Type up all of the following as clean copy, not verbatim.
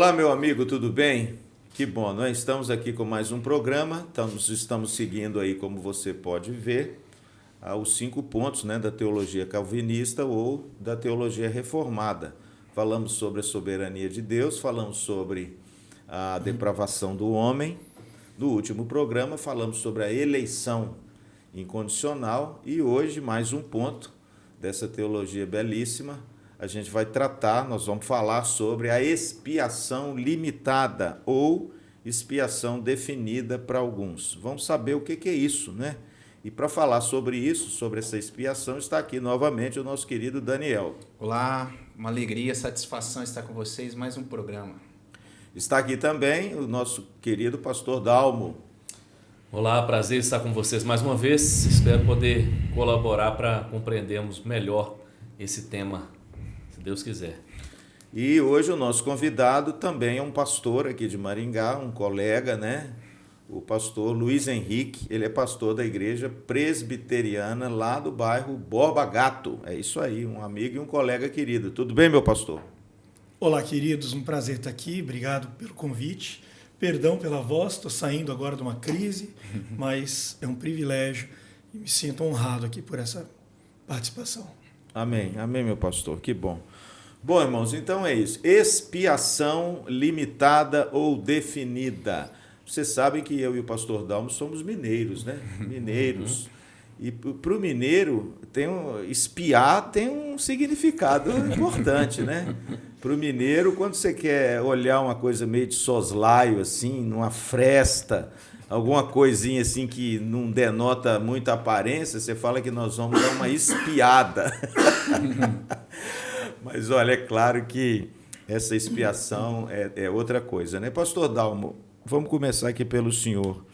Olá, meu amigo, tudo bem? Que bom, nós estamos aqui com mais um programa, estamos seguindo aí, como você pode ver, os 5 pontos, né, da teologia calvinista ou da teologia reformada. Falamos sobre a soberania de Deus, falamos sobre a depravação do homem. No último programa falamos sobre a eleição incondicional e hoje mais um ponto dessa teologia belíssima. A gente vai tratar, nós vamos falar sobre a expiação limitada ou expiação definida para alguns. Vamos saber o que é isso, né? E para falar sobre isso, sobre essa expiação, está aqui novamente o nosso querido Daniel. Olá, uma alegria, satisfação estar com vocês, mais um programa. Está aqui também o nosso querido pastor Dalmo. Olá, prazer estar com vocês mais uma vez. Espero poder colaborar para compreendermos melhor esse tema, se Deus quiser. E hoje o nosso convidado também é um pastor aqui de Maringá, um colega, né? O pastor Luiz Henrique, ele é pastor da igreja presbiteriana lá do bairro Borba Gato. É isso aí, um amigo e um colega querido. Tudo bem, meu pastor? Olá, queridos, um prazer estar aqui, obrigado pelo convite. Perdão pela voz, estou saindo agora de uma crise, mas é um privilégio e me sinto honrado aqui por essa participação. Amém, amém, meu pastor, que bom. Bom, irmãos, então é isso. Expiação limitada ou definida. Vocês sabem que eu e o pastor Dalmo somos mineiros, né? Mineiros. E para o mineiro, espiar tem um significado importante, né? Para o mineiro, quando você quer olhar uma coisa meio de soslaio, assim, numa fresta, alguma coisinha assim que não denota muita aparência, você fala que nós vamos dar uma espiada. Mas olha, é claro que essa expiação é outra coisa, né? Pastor Dalmo, vamos começar aqui pelo senhor.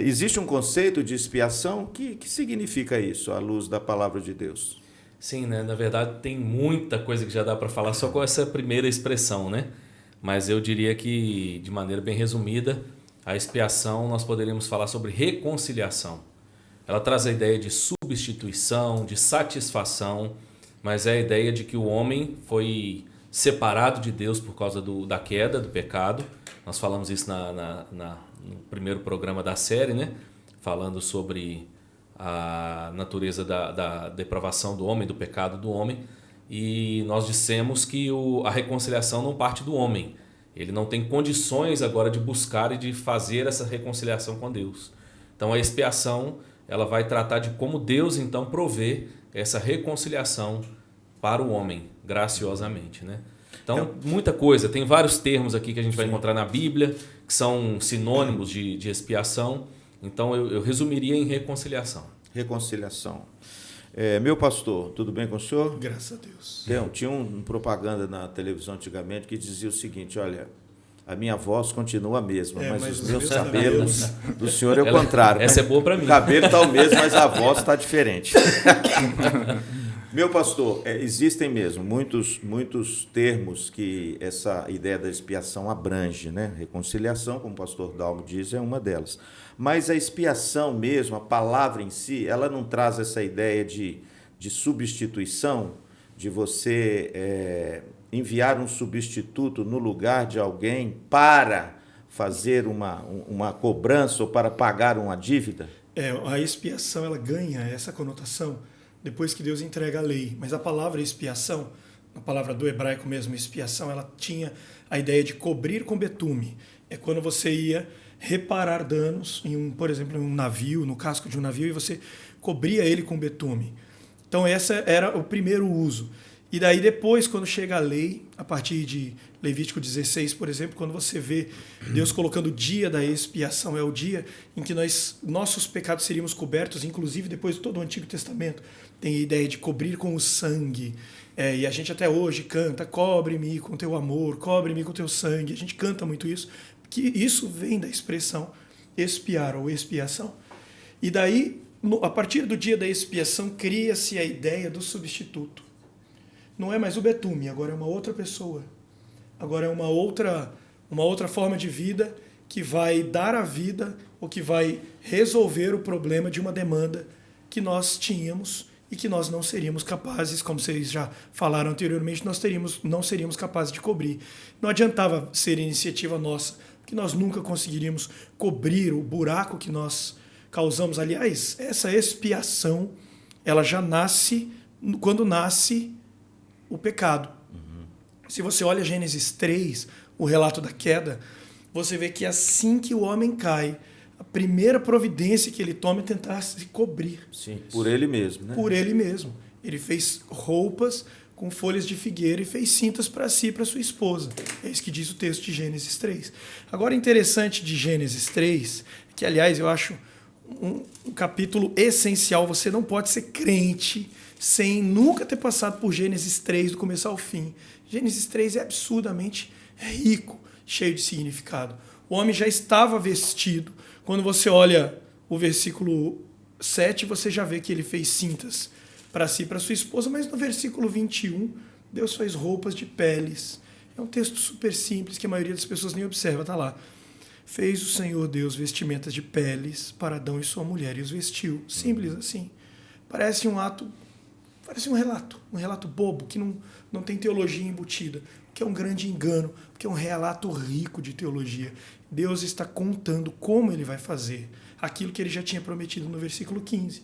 Existe um conceito de expiação? Que significa isso, à luz da palavra de Deus? Sim, né? Na verdade tem muita coisa que já dá para falar só com essa primeira expressão, né? Mas eu diria que, de maneira bem resumida, a expiação nós poderíamos falar sobre reconciliação. Ela traz a ideia de substituição, de satisfação, mas é a ideia de que o homem foi separado de Deus por causa da queda, do pecado. Nós falamos isso no primeiro programa da série, né? Falando sobre a natureza da depravação do homem, do pecado do homem. E nós dissemos que a reconciliação não parte do homem. Ele não tem condições agora de buscar e de fazer essa reconciliação com Deus. Então a expiação ela vai tratar de como Deus então provê essa reconciliação para o homem, graciosamente, né? Então, muita coisa. Tem vários termos aqui que a gente vai encontrar na Bíblia, que são sinônimos de expiação. Então, eu resumiria em reconciliação. Reconciliação. Meu pastor, tudo bem com o senhor? Graças a Deus. Tinha uma propaganda na televisão antigamente que dizia o seguinte, olha, a minha voz continua a mesma, mas os meus cabelos do senhor é o contrário. Essa é boa para mim. O cabelo está o mesmo, mas a voz está diferente. Meu pastor, existem mesmo muitos termos que essa ideia da expiação abrange, né? Reconciliação, como o pastor Dalmo diz, é uma delas. Mas a expiação mesmo, a palavra em si, ela não traz essa ideia de substituição, de você enviar um substituto no lugar de alguém para fazer uma cobrança ou para pagar uma dívida? A expiação ela ganha essa conotação depois que Deus entrega a lei. Mas a palavra expiação, a palavra do hebraico mesmo, expiação, ela tinha a ideia de cobrir com betume. É quando você ia reparar danos, por exemplo, em um navio, no casco de um navio, e você cobria ele com betume. Então, esse era o primeiro uso. E daí depois, quando chega a lei, a partir de Levítico 16, por exemplo, quando você vê Deus colocando o dia da expiação, é o dia em que nossos pecados seríamos cobertos, inclusive depois de todo o Antigo Testamento, tem a ideia de cobrir com o sangue. E a gente até hoje canta, cobre-me com teu amor, cobre-me com teu sangue. A gente canta muito isso, que isso vem da expressão expiar ou expiação. E daí, a partir do dia da expiação, cria-se a ideia do substituto. Não é mais o betume, agora é uma outra pessoa. Agora é uma outra forma de vida que vai dar a vida ou que vai resolver o problema de uma demanda que nós tínhamos e que nós não seríamos capazes, como vocês já falaram anteriormente, não seríamos capazes de cobrir. Não adiantava ser iniciativa nossa, que nós nunca conseguiríamos cobrir o buraco que nós causamos. Aliás, essa expiação, ela já nasce quando nasce o pecado. Se você olha Gênesis 3, o relato da queda, você vê que assim que o homem cai, a primeira providência que ele toma é tentar se cobrir. Sim, por ele mesmo, né? Por ele mesmo. Ele fez roupas com folhas de figueira e fez cintas para si e para sua esposa. É isso que diz o texto de Gênesis 3. Agora, interessante de Gênesis 3, que, aliás, eu acho um capítulo essencial. Você não pode ser crente sem nunca ter passado por Gênesis 3 do começo ao fim. Gênesis 3 é absurdamente rico, cheio de significado. O homem já estava vestido. Quando você olha o versículo 7, você já vê que ele fez cintas para si e para sua esposa, mas no versículo 21, Deus faz roupas de peles. É um texto super simples que a maioria das pessoas nem observa, está lá. Fez o Senhor Deus vestimentas de peles para Adão e sua mulher e os vestiu. Simples assim. Parece um relato bobo, que não tem teologia embutida, que é um grande engano, porque é um relato rico de teologia. Deus está contando como ele vai fazer aquilo que ele já tinha prometido no versículo 15.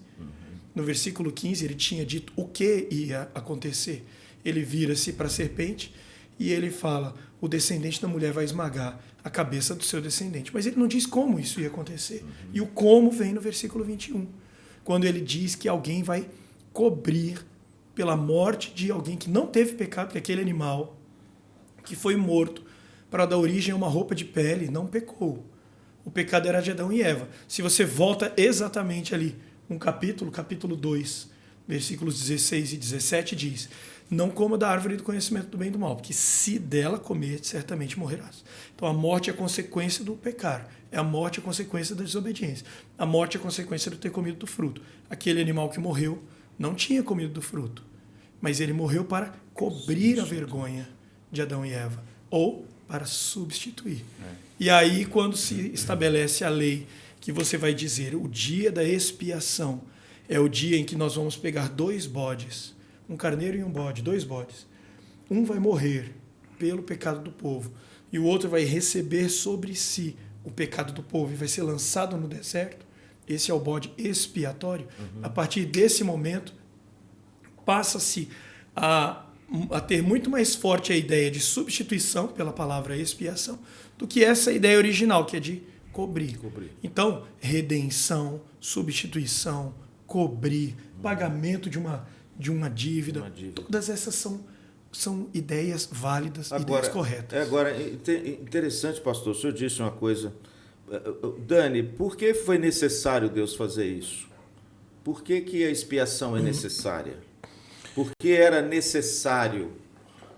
No versículo 15, ele tinha dito o que ia acontecer. Ele vira-se para a serpente e ele fala, o descendente da mulher vai esmagar a cabeça do seu descendente. Mas ele não diz como isso ia acontecer. E o como vem no versículo 21, quando ele diz que alguém vai cobrir pela morte de alguém que não teve pecado, que aquele animal que foi morto para dar origem a uma roupa de pele não pecou. O pecado era de Adão e Eva. Se você volta exatamente ali, capítulo 2, versículos 16 e 17 diz, não coma da árvore do conhecimento do bem e do mal, porque se dela comer, certamente morrerás. Então a morte é a consequência do pecar, a morte é a consequência da desobediência, a morte é a consequência de ter comido do fruto. Aquele animal que morreu não tinha comido do fruto, mas ele morreu para cobrir a vergonha de Adão e Eva, ou para substituir. E aí, quando se estabelece a lei, que você vai dizer, o dia da expiação é o dia em que nós vamos pegar 2 bodes, um carneiro e um bode, 2 bodes. Um vai morrer pelo pecado do povo, e o outro vai receber sobre si o pecado do povo e vai ser lançado no deserto. Esse é o bode expiatório. A partir desse momento, passa-se a ter muito mais forte a ideia de substituição pela palavra expiação do que essa ideia original, que é de cobrir. Então, redenção, substituição, cobrir, pagamento de uma dívida, todas essas são ideias válidas, ideias corretas. Agora, interessante, pastor, o senhor disse uma coisa. Dani, por que foi necessário Deus fazer isso? Por que a expiação é necessária? Por que era necessário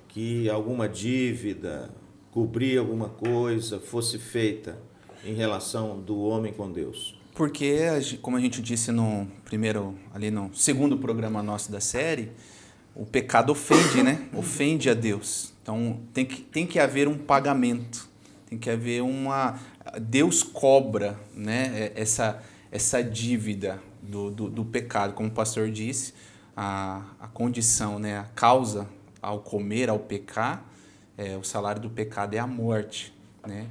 que alguma dívida, cobrir alguma coisa, fosse feita em relação do homem com Deus? Porque, como a gente disse no segundo programa nosso da série, o pecado ofende, né? Ofende a Deus. Então tem que haver um pagamento, tem que haver Deus cobra, né? Essa dívida do pecado, como o pastor disse. A condição, né, a causa ao comer, ao pecar, o salário do pecado é a morte, né?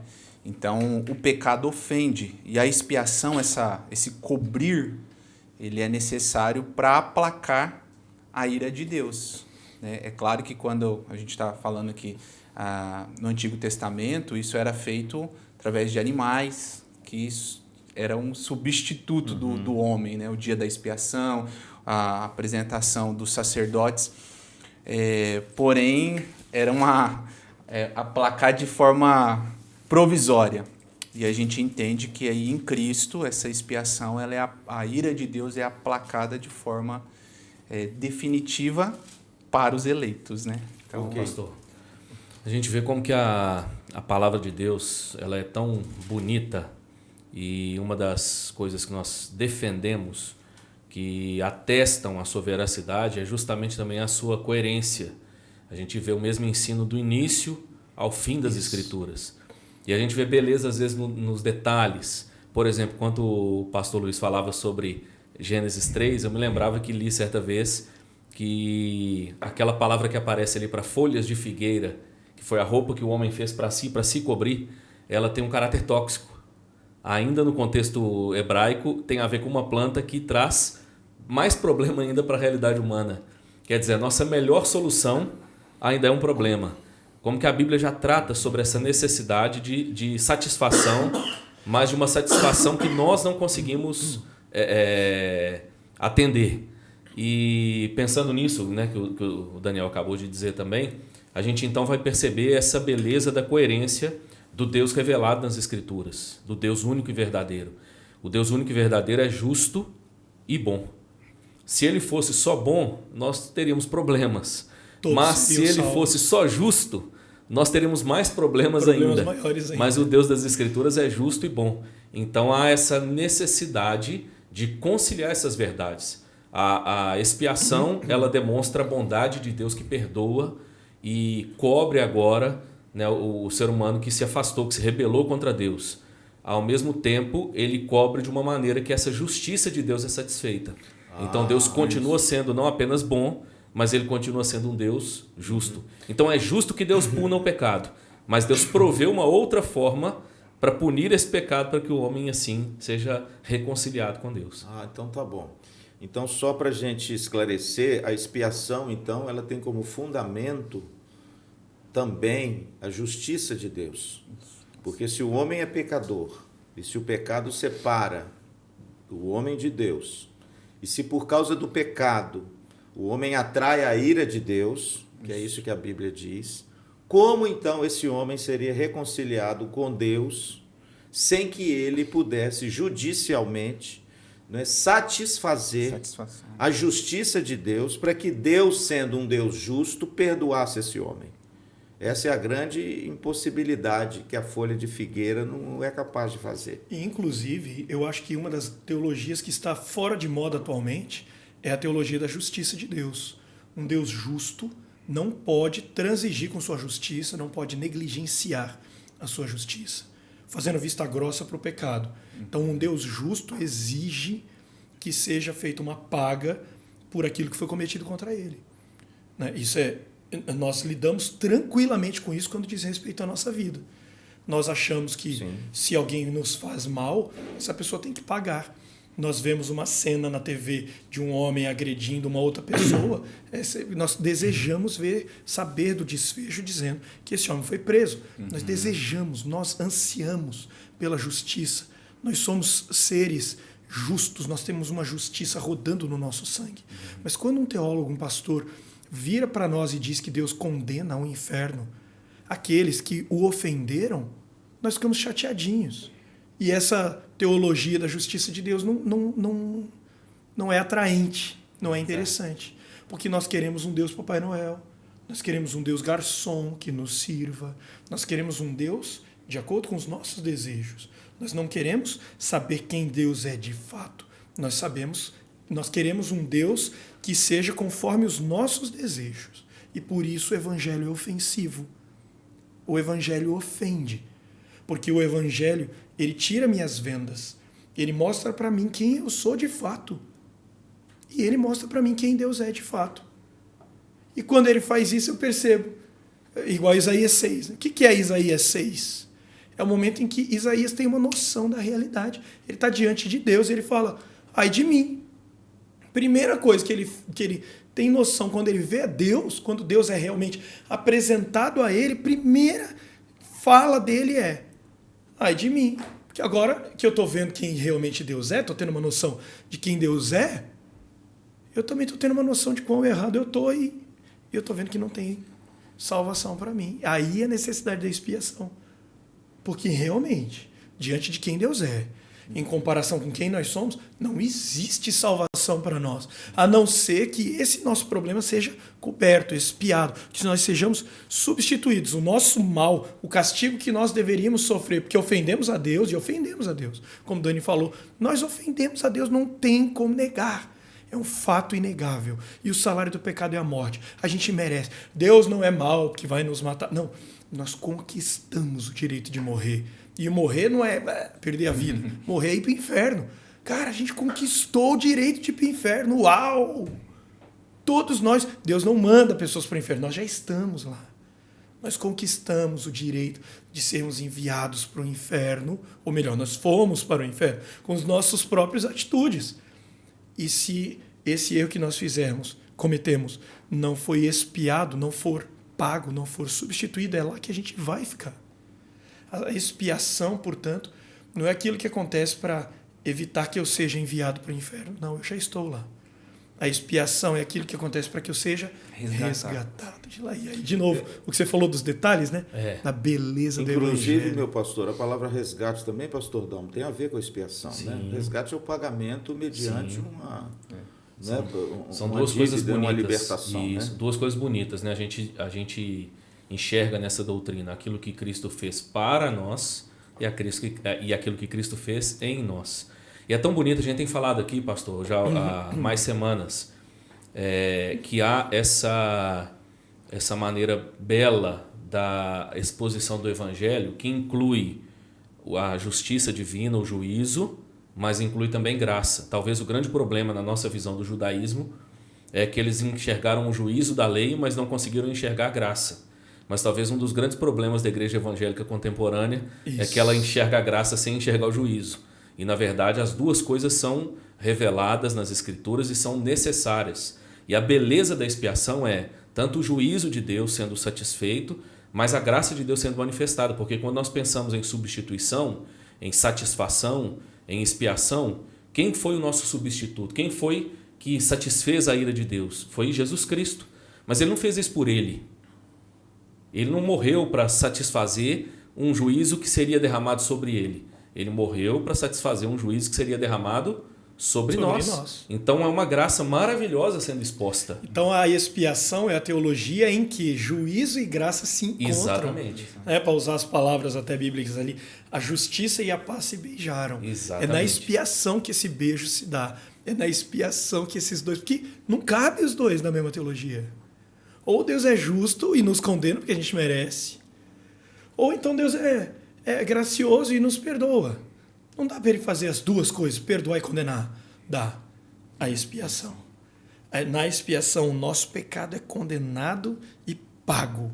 Então, o pecado ofende, e a expiação, esse cobrir, ele é necessário para aplacar a ira de Deus, né? É claro que quando a gente está falando aqui no Antigo Testamento, isso era feito através de animais, que isso era um substituto do homem, né? O dia da expiação, a apresentação dos sacerdotes, porém era aplacar de forma provisória. E a gente entende que aí em Cristo essa expiação, a ira de Deus é aplacada de forma definitiva para os eleitos, né? Então, pastor, a gente vê como que a palavra de Deus ela é tão bonita, e uma das coisas que nós defendemos que atestam a sua veracidade é justamente também a sua coerência. A gente vê o mesmo ensino do início ao fim das Escrituras. E a gente vê beleza, às vezes, nos detalhes. Por exemplo, quando o pastor Luiz falava sobre Gênesis 3, eu me lembrava que li certa vez que aquela palavra que aparece ali para folhas de figueira, que foi a roupa que o homem fez para se cobrir, ela tem um caráter tóxico. Ainda no contexto hebraico, tem a ver com uma planta que traz mais problema ainda para a realidade humana. Quer dizer, a nossa melhor solução ainda é um problema. Como que a Bíblia já trata sobre essa necessidade de satisfação, mas de uma satisfação que nós não conseguimos atender. E pensando nisso, né, que o Daniel acabou de dizer também, a gente então vai perceber essa beleza da coerência do Deus revelado nas Escrituras, do Deus único e verdadeiro. O Deus único e verdadeiro é justo e bom. Se ele fosse só bom, nós teríamos problemas. Mas se ele fosse só justo, nós teríamos mais problemas ainda. Maiores ainda. Mas o Deus das Escrituras é justo e bom. Então há essa necessidade de conciliar essas verdades. A expiação, ela demonstra a bondade de Deus que perdoa e cobre agora, né, o ser humano que se afastou, que se rebelou contra Deus. Ao mesmo tempo, ele cobre de uma maneira que essa justiça de Deus é satisfeita. Então Deus continua sendo não apenas bom, mas ele continua sendo um Deus justo. Então é justo que Deus puna o pecado, mas Deus proveu uma outra forma para punir esse pecado, para que o homem assim seja reconciliado com Deus. Então tá bom. Então, só para a gente esclarecer, a expiação, então, ela tem como fundamento também a justiça de Deus. Porque se o homem é pecador, e se o pecado separa o homem de Deus, e se por causa do pecado o homem atrai a ira de Deus, que é isso que a Bíblia diz, como então esse homem seria reconciliado com Deus sem que ele pudesse judicialmente satisfazer a justiça de Deus, para que Deus, sendo um Deus justo, perdoasse esse homem? Essa é a grande impossibilidade que a folha de figueira não é capaz de fazer. E, inclusive, eu acho que uma das teologias que está fora de moda atualmente é a teologia da justiça de Deus. Um Deus justo não pode transigir com sua justiça, não pode negligenciar a sua justiça, fazendo vista grossa para o pecado. Então, um Deus justo exige que seja feita uma paga por aquilo que foi cometido contra ele. Nós lidamos tranquilamente com isso quando diz respeito à nossa vida. Nós achamos que se alguém nos faz mal, essa pessoa tem que pagar. Nós vemos uma cena na TV de um homem agredindo uma outra pessoa, nós desejamos saber do desfecho dizendo que esse homem foi preso. Nós desejamos, nós ansiamos pela justiça. Nós somos seres justos, nós temos uma justiça rodando no nosso sangue. Mas quando um teólogo, um pastor, vira para nós e diz que Deus condena ao inferno aqueles que o ofenderam, nós ficamos chateadinhos. E essa teologia da justiça de Deus não é atraente, não é interessante. Porque nós queremos um Deus Papai Noel, nós queremos um Deus garçom que nos sirva, nós queremos um Deus de acordo com os nossos desejos. Nós não queremos saber quem Deus é de fato. Nós queremos um Deus que seja conforme os nossos desejos. E por isso o Evangelho é ofensivo. O Evangelho ofende. Porque o Evangelho, ele tira minhas vendas. Ele mostra para mim quem eu sou de fato. E ele mostra para mim quem Deus é de fato. E quando ele faz isso, eu percebo. Igual Isaías 6. O que é Isaías 6? É o momento em que Isaías tem uma noção da realidade. Ele está diante de Deus e ele fala, ai de mim. Primeira coisa que ele tem noção quando ele vê a Deus, quando Deus é realmente apresentado a ele, primeira fala dele é, ai de mim. Porque agora que eu estou vendo quem realmente Deus é, estou tendo uma noção de quem Deus é, eu também estou tendo uma noção de quão errado eu estou e eu estou vendo que não tem salvação para mim. Aí a necessidade da expiação. Porque realmente, diante de quem Deus é, em comparação com quem nós somos, não existe salvação para nós, a não ser que esse nosso problema seja coberto, expiado, que nós sejamos substituídos. O nosso mal, o castigo que nós deveríamos sofrer, porque ofendemos a Deus, e ofendemos a Deus, como Dani falou, nós ofendemos a Deus, não tem como negar. É um fato inegável. E o salário do pecado é a morte. A gente merece. Deus não é mal que vai nos matar. Não, nós conquistamos o direito de morrer. E morrer não é perder a vida. Morrer é ir para o inferno. Cara, a gente conquistou o direito de ir para o inferno. Uau! Todos nós, Deus não manda pessoas para o inferno, nós já estamos lá. Nós conquistamos o direito de sermos enviados para o inferno, ou melhor, nós fomos para o inferno com as nossas próprias atitudes. E se esse erro que nós cometemos, não foi expiado, não for pago, não for substituído, é lá que a gente vai ficar. A expiação, portanto, não é aquilo que acontece para evitar que eu seja enviado para o inferno. Não, eu já estou lá. A expiação é aquilo que acontece para que eu seja resgatado de lá. E aí, de novo, o que você falou dos detalhes, né? Da beleza do Evangelho. Inclusive, meu pastor, a palavra resgate também, pastor Dom, tem a ver com a expiação. Né? Resgate é o pagamento mediante uma... São duas coisas bonitas. Uma libertação. Isso, né? Duas coisas bonitas. Né? A gente enxerga nessa doutrina aquilo que Cristo fez para nós e aquilo que Cristo fez em nós. E é tão bonito, a gente tem falado aqui, pastor, já há mais semanas, que há essa maneira bela da exposição do Evangelho, que inclui a justiça divina, o juízo, mas inclui também graça. Talvez o grande problema na nossa visão do judaísmo é que eles enxergaram o juízo da lei, mas não conseguiram enxergar a graça. Mas talvez um dos grandes problemas da igreja evangélica contemporânea é que ela enxerga a graça sem enxergar o juízo. E, na verdade, as duas coisas são reveladas nas Escrituras e são necessárias. E a beleza da expiação é tanto o juízo de Deus sendo satisfeito, mas a graça de Deus sendo manifestada. Porque quando nós pensamos em substituição, em satisfação, em expiação, quem foi o nosso substituto? Quem foi que satisfez a ira de Deus? Foi Jesus Cristo. Mas ele não fez isso por ele. Ele não morreu para satisfazer um juízo que seria derramado sobre ele. Ele morreu para satisfazer um juízo que seria derramado sobre nós. Então é uma graça maravilhosa sendo exposta. Então a expiação é a teologia em que juízo e graça se encontram. Exatamente. Para usar as palavras até bíblicas ali, a justiça e a paz se beijaram. Exatamente. É na expiação que esse beijo se dá. É na expiação que esses dois... Porque não cabe os dois na mesma teologia. Ou Deus é justo e nos condena porque a gente merece. Ou então Deus é gracioso e nos perdoa. Não dá para ele fazer as duas coisas, perdoar e condenar. Dá. A expiação. Na expiação, o nosso pecado é condenado e pago.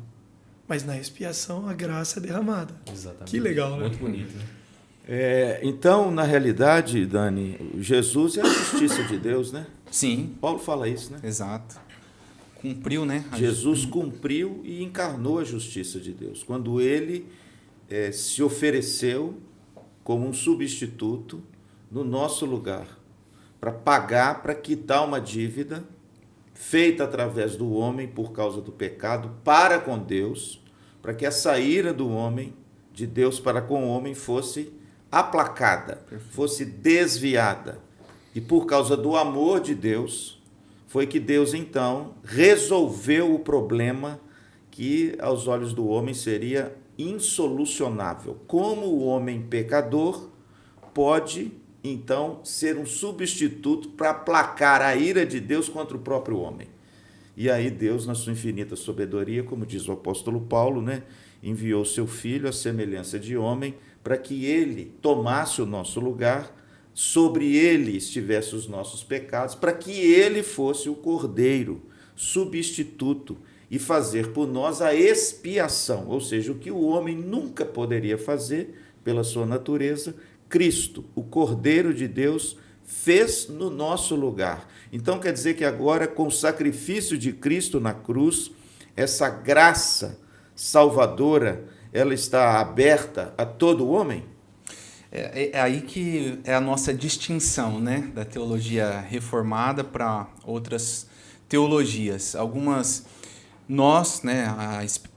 Mas na expiação, a graça é derramada. Exatamente. Que legal, né? Muito bonito, né? Então, na realidade, Dani, Jesus é a justiça de Deus, né? Sim. Paulo fala isso, né? Exato. Cumpriu, né? Jesus cumpriu e encarnou a justiça de Deus. Quando ele se ofereceu como um substituto no nosso lugar, para pagar, para quitar uma dívida feita através do homem por causa do pecado para com Deus, para que essa ira do homem, de Deus para com o homem, fosse aplacada, fosse desviada. E por causa do amor de Deus, foi que Deus então resolveu o problema que aos olhos do homem seria insolucionável. Como o homem pecador pode, então, ser um substituto para aplacar a ira de Deus contra o próprio homem? E aí Deus, na sua infinita sabedoria, como diz o apóstolo Paulo, né, enviou seu Filho à semelhança de homem, para que ele tomasse o nosso lugar, sobre ele estivesse os nossos pecados, para que ele fosse o cordeiro, substituto, e fazer por nós a expiação, ou seja, o que o homem nunca poderia fazer pela sua natureza, Cristo, o Cordeiro de Deus, fez no nosso lugar. Então quer dizer que agora, com o sacrifício de Cristo na cruz, essa graça salvadora, ela está aberta a todo homem? É aí que é a nossa distinção, né, da teologia reformada para outras teologias. Algumas...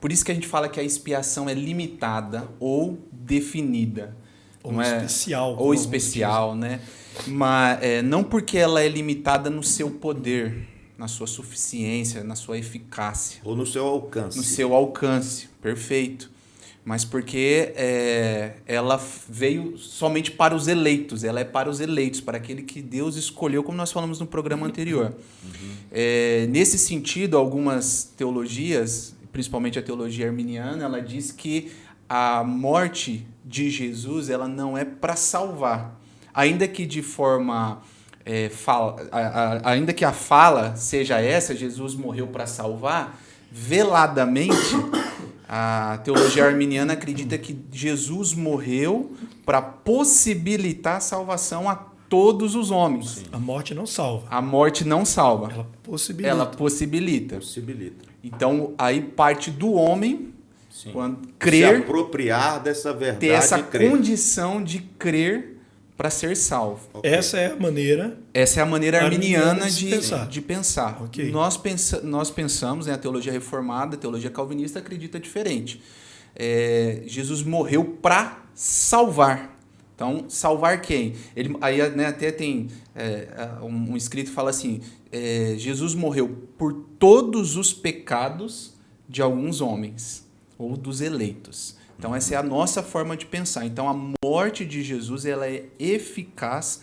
por isso que a gente fala que a expiação é limitada ou definida. Ou especial. Ou especial, né? Mas não porque ela é limitada no seu poder, na sua suficiência, na sua eficácia. Ou no seu alcance. No seu alcance, perfeito. Mas porque ela veio somente para os eleitos, ela é para os eleitos, para aquele que Deus escolheu, como nós falamos no programa anterior. Nesse sentido, algumas teologias, principalmente a teologia arminiana, ela diz que a morte de Jesus ela não é para salvar. ainda que de forma... ainda que a fala seja essa, Jesus morreu para salvar, veladamente, a teologia arminiana acredita que Jesus morreu para possibilitar a salvação a todos os homens. Sim. A morte não salva. A morte não salva. Ela possibilita. Ela possibilita. Possibilita. Então, aí parte do homem, Sim. quando Se crer, apropriar dessa verdade ter essa e crer. condição de crer para ser salvo. Ok. Essa é a maneira. Essa é a maneira arminiana Arminiana de pensar. Ok. Nós pensamos, né, a teologia reformada, a teologia calvinista acredita diferente. Jesus morreu para salvar. Então, salvar quem? Aí, né, até tem um escrito que fala assim, Jesus morreu por todos os pecados de alguns homens, ou dos eleitos. Então, essa é a nossa forma de pensar. Então, a morte de Jesus ela é eficaz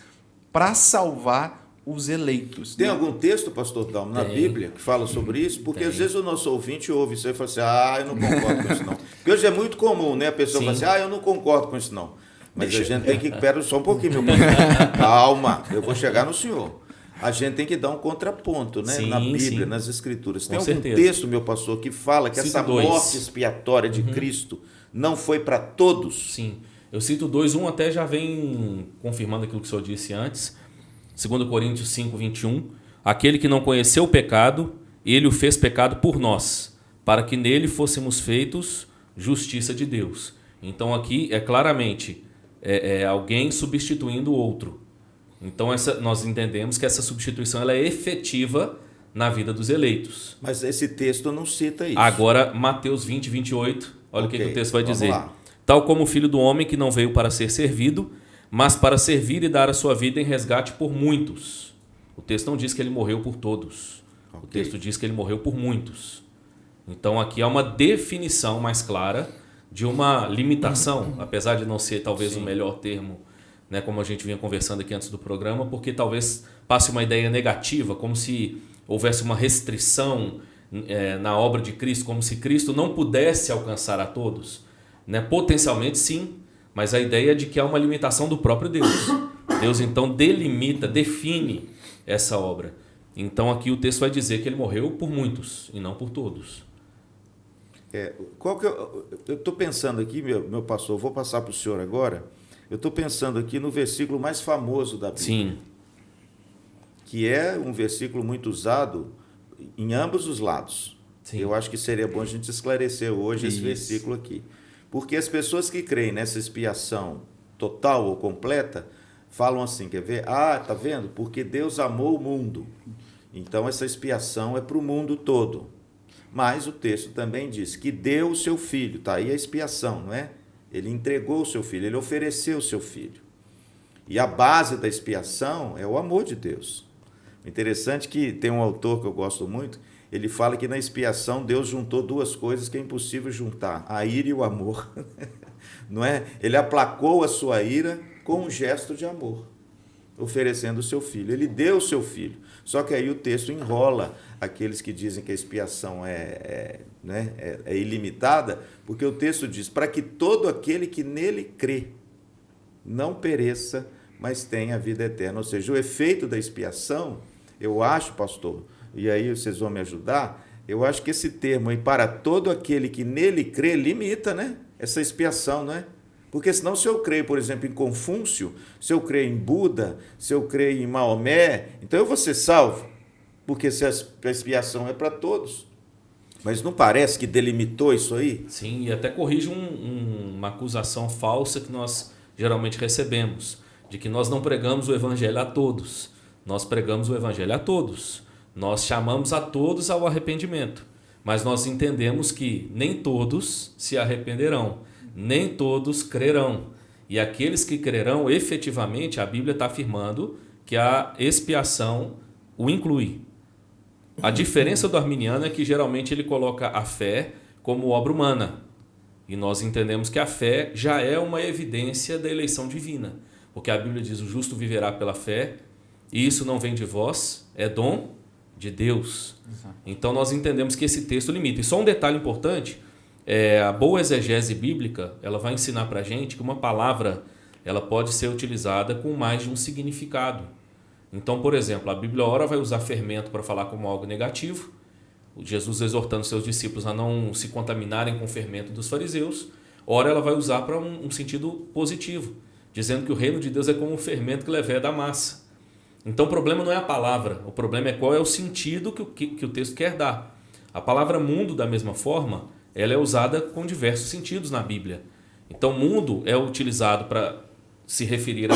para salvar os eleitos. Tem né? algum texto, pastor Dalmo, na Tem. Bíblia que fala sobre isso? Porque Tem. às vezes o nosso ouvinte ouve isso aí e fala assim, eu não concordo com isso não. Porque hoje é muito comum, né? A pessoa Sim. fala assim, eu não concordo com isso não. Mas a gente tem que... Pera só um pouquinho, meu pastor. Calma, eu vou chegar no senhor. A gente tem que dar um contraponto, né? Sim, na Bíblia, sim. nas Escrituras. Tem Com algum certeza. texto, meu pastor, que fala que Cito essa 2. morte expiatória de Cristo não foi para todos? Sim. Eu cito 2, um até já vem confirmando aquilo que o senhor disse antes. 2 Coríntios 5, 21. Aquele que não conheceu o pecado, ele o fez pecado por nós, para que nele fôssemos feitos justiça de Deus. Então aqui é claramente alguém substituindo o outro. Então nós entendemos que essa substituição ela é efetiva na vida dos eleitos. Mas esse texto não cita isso. Agora, Mateus 20, 28, olha Ok, o que o texto vai vamos dizer. lá. Tal como o Filho do Homem que não veio para ser servido, mas para servir e dar a sua vida em resgate por muitos. O texto não diz que ele morreu por todos. O Ok. texto diz que ele morreu por muitos. Então aqui há uma definição mais clara de uma limitação, apesar de não ser talvez o melhor termo, né, como a gente vinha conversando aqui antes do programa, porque talvez passe uma ideia negativa, como se houvesse uma restrição na obra de Cristo, como se Cristo não pudesse alcançar a todos. Né? Potencialmente sim, mas a ideia é de que há uma limitação do próprio Deus. Deus então delimita, define essa obra. Então aqui o texto vai dizer que ele morreu por muitos e não por todos. Eu estou pensando aqui, meu pastor, vou passar para o senhor agora. Eu estou pensando aqui no versículo mais famoso da Bíblia. Sim, Que é um versículo muito usado em ambos os lados. Sim. Eu acho que seria bom a gente esclarecer hoje esse Isso. versículo aqui. Porque as pessoas que creem nessa expiação total ou completa falam assim, quer ver? Tá vendo? Porque Deus amou o mundo. Então essa expiação é para o mundo todo. Mas o texto também diz que deu o seu filho, tá aí a expiação, não é? Ele entregou o seu filho, ele ofereceu o seu filho. E a base da expiação é o amor de Deus. O interessante é que tem um autor que eu gosto muito, ele fala que na expiação Deus juntou duas coisas que é impossível juntar, a ira e o amor. Não é? Ele aplacou a sua ira com um gesto de amor, oferecendo o seu filho. Ele deu o seu filho. Só que aí o texto enrola aqueles que dizem que a expiação é ilimitada, porque o texto diz, para que todo aquele que nele crê não pereça, mas tenha a vida eterna. Ou seja, o efeito da expiação, eu acho, pastor, e aí vocês vão me ajudar, eu acho que esse termo aí, para todo aquele que nele crê, limita, né? Essa expiação, não é? Porque senão se eu creio, por exemplo, em Confúcio, se eu creio em Buda, se eu creio em Maomé, então eu vou ser salvo, porque se a expiação é para todos. Mas não parece que delimitou isso aí? sim, e até corrige uma acusação falsa que nós geralmente recebemos, de que nós não pregamos o evangelho a todos. Nós pregamos o evangelho a todos. Nós chamamos a todos ao arrependimento, mas nós entendemos que nem todos se arrependerão, nem todos crerão. E aqueles que crerão, efetivamente, a Bíblia está afirmando que a expiação o inclui. A diferença do arminiano é que geralmente ele coloca a fé como obra humana. E nós entendemos que a fé já é uma evidência da eleição divina. Porque a Bíblia diz, o justo viverá pela fé, e isso não vem de vós, é dom de Deus. Exato. Então nós entendemos que esse texto limita. E só um detalhe importante, a boa exegese bíblica, ela vai ensinar para a gente que uma palavra ela pode ser utilizada com mais de um significado. Então, por exemplo, a Bíblia ora vai usar fermento para falar como algo negativo, Jesus exortando seus discípulos a não se contaminarem com o fermento dos fariseus, ora ela vai usar para um sentido positivo, dizendo que o reino de Deus é como um fermento que leveda a massa. Então o problema não é a palavra, o problema é qual é o sentido que o texto quer dar. A palavra mundo, da mesma forma, ela é usada com diversos sentidos na Bíblia. Então mundo é utilizado para se referir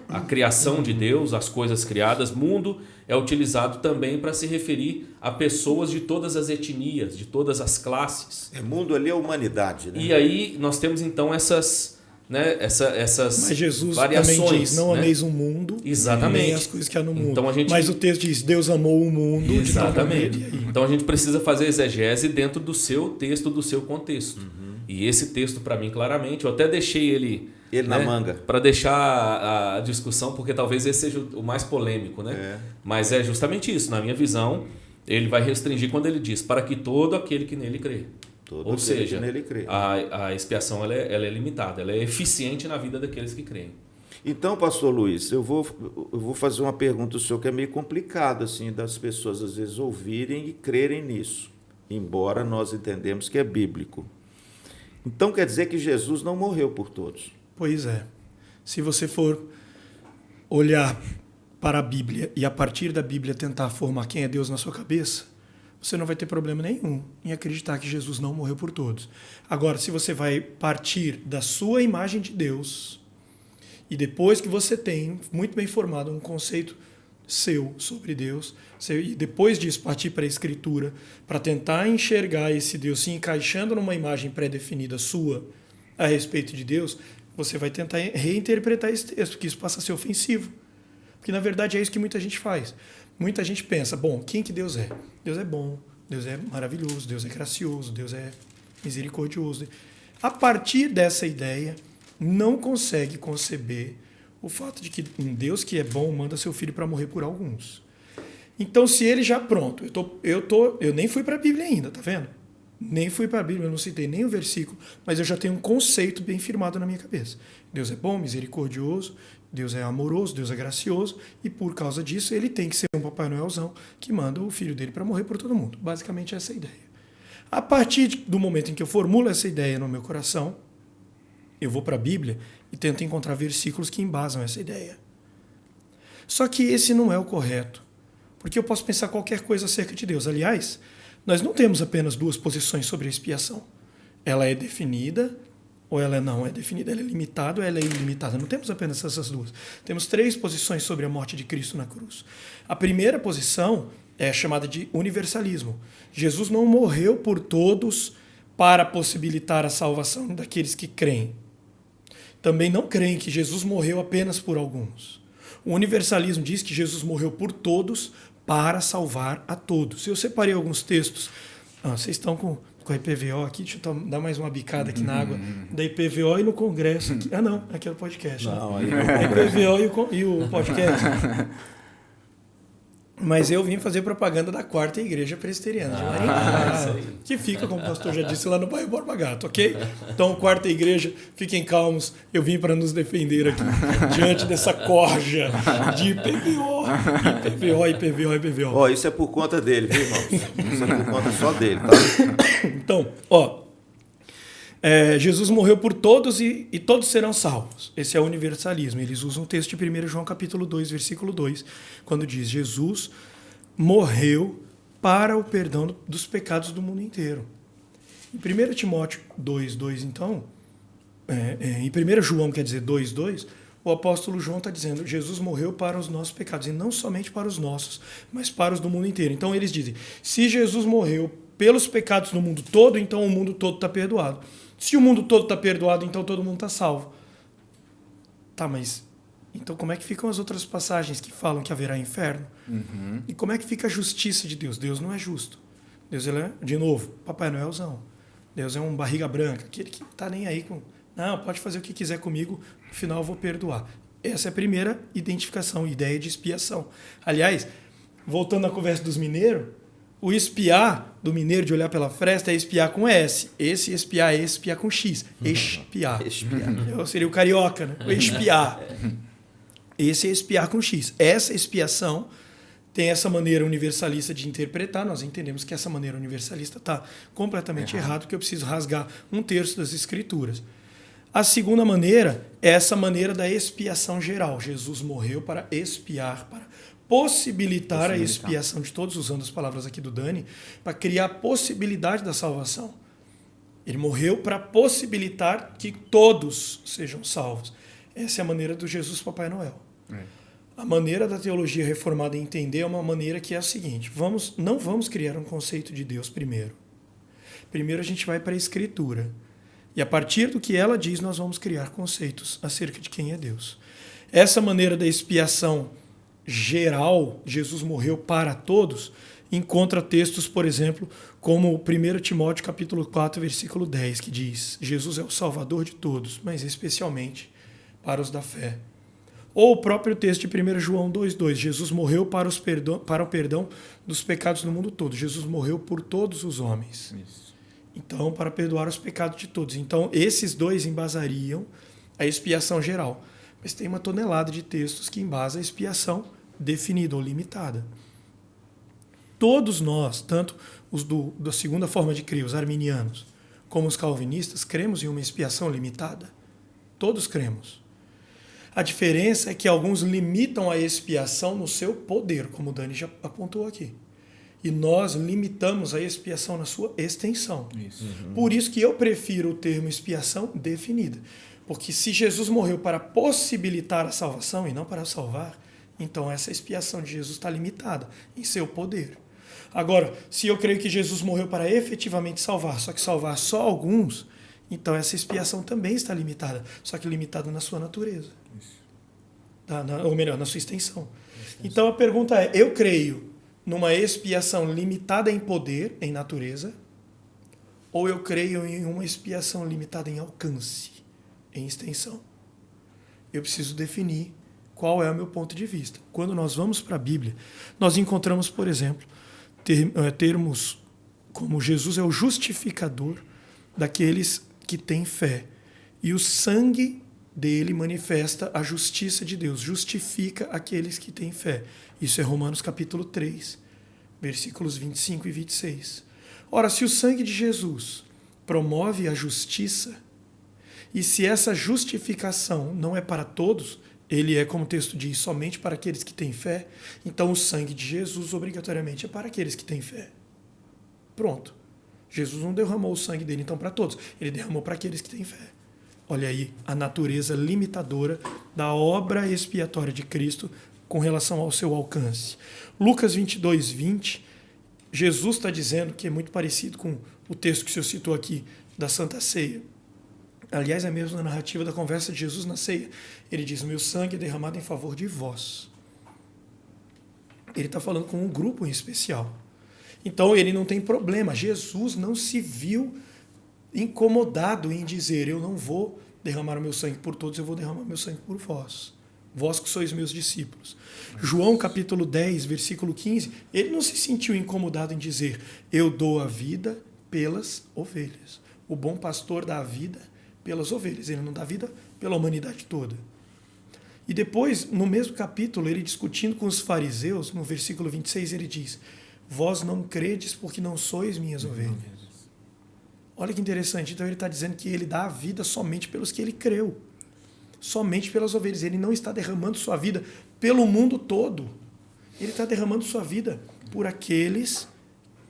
à criação de Deus, às coisas criadas. Mundo é utilizado também para se referir a pessoas de todas as etnias, de todas as classes. Mundo ali é humanidade, né? E aí nós temos então essas Mas Jesus variações, também diz, não né? ameis o mundo, Exatamente. nem as coisas que há no mundo. Então, Mas o texto diz, Deus amou o mundo Exatamente. de tal maneira. Então a gente precisa fazer exegese dentro do seu texto, do seu contexto. E esse texto, para mim, claramente, eu até deixei ele na manga. Para deixar a discussão, porque talvez esse seja o mais polêmico, né? Mas é justamente isso. Na minha visão, ele vai restringir quando ele diz, para que todo aquele que nele crê. Ou seja, a expiação ela é limitada, ela é eficiente na vida daqueles que creem. Então, pastor Luiz, eu vou fazer uma pergunta ao senhor que é meio complicada, assim, das pessoas às vezes ouvirem e crerem nisso, embora nós entendemos que é bíblico. Então quer dizer que Jesus não morreu por todos? Pois é. Se você for olhar para a Bíblia e a partir da Bíblia tentar formar quem é Deus na sua cabeça, você não vai ter problema nenhum em acreditar que Jesus não morreu por todos. Agora, se você vai partir da sua imagem de Deus e depois que você tem muito bem formado um conceito seu sobre Deus, e depois disso partir para a Escritura para tentar enxergar esse Deus se encaixando numa imagem pré-definida sua a respeito de Deus, você vai tentar reinterpretar esse texto, porque isso passa a ser ofensivo. Porque, na verdade, é isso que muita gente faz. Muita gente pensa, bom, quem que Deus é? Deus é bom, Deus é maravilhoso, Deus é gracioso, Deus é misericordioso. A partir dessa ideia, não consegue conceber o fato de que um Deus que é bom manda seu filho para morrer por alguns. Então, se ele já pronto, eu nem fui para a Bíblia ainda, tá vendo? Nem fui para a Bíblia, eu não citei nem o versículo, mas eu já tenho um conceito bem firmado na minha cabeça. Deus é bom, misericordioso, Deus é amoroso, Deus é gracioso, e por causa disso ele tem que ser um Papai Noelzão que manda o filho dele para morrer por todo mundo. Basicamente essa é a ideia. A partir do momento em que eu formulo essa ideia no meu coração, eu vou para a Bíblia e tento encontrar versículos que embasam essa ideia. Só que esse não é o correto, porque eu posso pensar qualquer coisa acerca de Deus. Aliás, nós não temos apenas duas posições sobre a expiação. Ela é definida ou ela não é definida. Ela é limitada ou ela é ilimitada. Não temos apenas essas duas. Temos três posições sobre a morte de Cristo na cruz. A primeira posição é chamada de universalismo. Jesus não morreu por todos para possibilitar a salvação daqueles que creem. Também não creem que Jesus morreu apenas por alguns. O universalismo diz que Jesus morreu por todos para salvar a todos. Eu separei alguns textos. Vocês estão com a IPVO aqui, deixa eu dar mais uma bicada aqui na água da IPVO e no Congresso. Aqui. Não, aqui é o podcast. Não, aí a IPVO e o podcast. Mas eu vim fazer propaganda da Quarta Igreja Presbiteriana de Maringá, que fica, como o pastor já disse, lá no bairro Borba Gato, ok? Então, Quarta Igreja, fiquem calmos, eu vim para nos defender aqui, diante dessa corja de IPVO. Isso é por conta dele, viu, irmão? Isso é por conta só dele, tá? Então, Jesus morreu por todos e todos serão salvos. Esse é o universalismo. Eles usam o texto de 1 João capítulo 2, versículo 2, quando diz, Jesus morreu para o perdão dos pecados do mundo inteiro. Em 1 Timóteo 2, 2, então, em 1 João, quer dizer 2, 2, o apóstolo João está dizendo, Jesus morreu para os nossos pecados, e não somente para os nossos, mas para os do mundo inteiro. Então eles dizem, se Jesus morreu pelos pecados do mundo todo, então o mundo todo está perdoado. Se o mundo todo está perdoado, então todo mundo está salvo. Tá, mas então como é que ficam as outras passagens que falam que haverá inferno? E como é que fica a justiça de Deus? Deus não é justo. Deus, ele é, de novo, Papai Noelzão. Deus é um barriga branca, aquele que está nem aí com... Não, pode fazer o que quiser comigo, no final eu vou perdoar. Essa é a primeira identificação, ideia de expiação. Aliás, voltando à conversa dos mineiros, O espiar do mineiro de olhar pela fresta é espiar com S. Esse espiar é espiar com X. Espiar. Eu seria o carioca, né? O espiar. Esse é espiar com X. Essa expiação tem essa maneira universalista de interpretar. Nós entendemos que essa maneira universalista está completamente errado, que eu preciso rasgar 1/3 das Escrituras. A segunda maneira é essa maneira da expiação geral. Jesus morreu para expiar, para possibilitar a expiação de todos, usando as palavras aqui do Dani, para criar a possibilidade da salvação. Ele morreu para possibilitar que todos sejam salvos. Essa é a maneira do Jesus Papai Noel. A maneira da teologia reformada entender é uma maneira que é a seguinte: não vamos criar um conceito de Deus primeiro. Primeiro a gente vai para a Escritura. E a partir do que ela diz, nós vamos criar conceitos acerca de quem é Deus. Essa maneira da expiação geral, Jesus morreu para todos, encontra textos, por exemplo, como 1 Timóteo capítulo 4, versículo 10, que diz: Jesus é o Salvador de todos, mas especialmente para os da fé. Ou o próprio texto de 1 João 2,2, Jesus morreu para o perdão dos pecados no mundo todo. Jesus morreu por todos os homens. Isso. Então, para perdoar os pecados de todos. Então, esses dois embasariam a expiação geral. Mas tem uma tonelada de textos que embasam a expiação definida ou limitada. Todos nós, tanto os da segunda forma de crer, os arminianos, como os calvinistas, cremos em uma expiação limitada. Todos cremos. A diferença é que alguns limitam a expiação no seu poder, como o Dani já apontou aqui. E nós limitamos a expiação na sua extensão. Isso. Por isso que eu prefiro o termo expiação definida. Porque se Jesus morreu para possibilitar a salvação e não para salvar, então essa expiação de Jesus está limitada em seu poder. Agora, se eu creio que Jesus morreu para efetivamente salvar, só que salvar só alguns, então essa expiação também está limitada, só que limitada na sua natureza. Ou melhor, na sua extensão. Então a pergunta é: eu creio numa expiação limitada em poder, em natureza, ou eu creio em uma expiação limitada em alcance, em extensão? Eu preciso definir qual é o meu ponto de vista. Quando nós vamos para a Bíblia, nós encontramos, por exemplo, termos como Jesus é o justificador daqueles que têm fé. E o sangue dele manifesta a justiça de Deus, justifica aqueles que têm fé. Isso é Romanos capítulo 3, versículos 25 e 26. Ora, se o sangue de Jesus promove a justiça, e se essa justificação não é para todos, ele é, como o texto diz, somente para aqueles que têm fé, então o sangue de Jesus obrigatoriamente é para aqueles que têm fé. Pronto. Jesus não derramou o sangue dele então para todos, ele derramou para aqueles que têm fé. Olha aí a natureza limitadora da obra expiatória de Cristo com relação ao seu alcance. Lucas 22, 20, Jesus está dizendo, que é muito parecido com o texto que o senhor citou aqui, da Santa Ceia. Aliás, é mesmo na narrativa da conversa de Jesus na ceia. Ele diz: meu sangue é derramado em favor de vós. Ele está falando com um grupo em especial. Então ele não tem problema. Jesus não se viu incomodado em dizer: eu não vou derramar o meu sangue por todos, eu vou derramar meu sangue por vós. Vós que sois meus discípulos. João capítulo 10, versículo 15, ele não se sentiu incomodado em dizer: eu dou a vida pelas ovelhas. O bom pastor dá a vida pelas ovelhas. Ele não dá a vida pela humanidade toda. E depois, no mesmo capítulo, ele discutindo com os fariseus, no versículo 26, ele diz: vós não credes porque não sois minhas ovelhas. Olha que interessante. Então ele está dizendo que ele dá a vida somente pelos que ele creu. Somente pelas ovelhas. Ele não está derramando sua vida pelo mundo todo. Ele está derramando sua vida por aqueles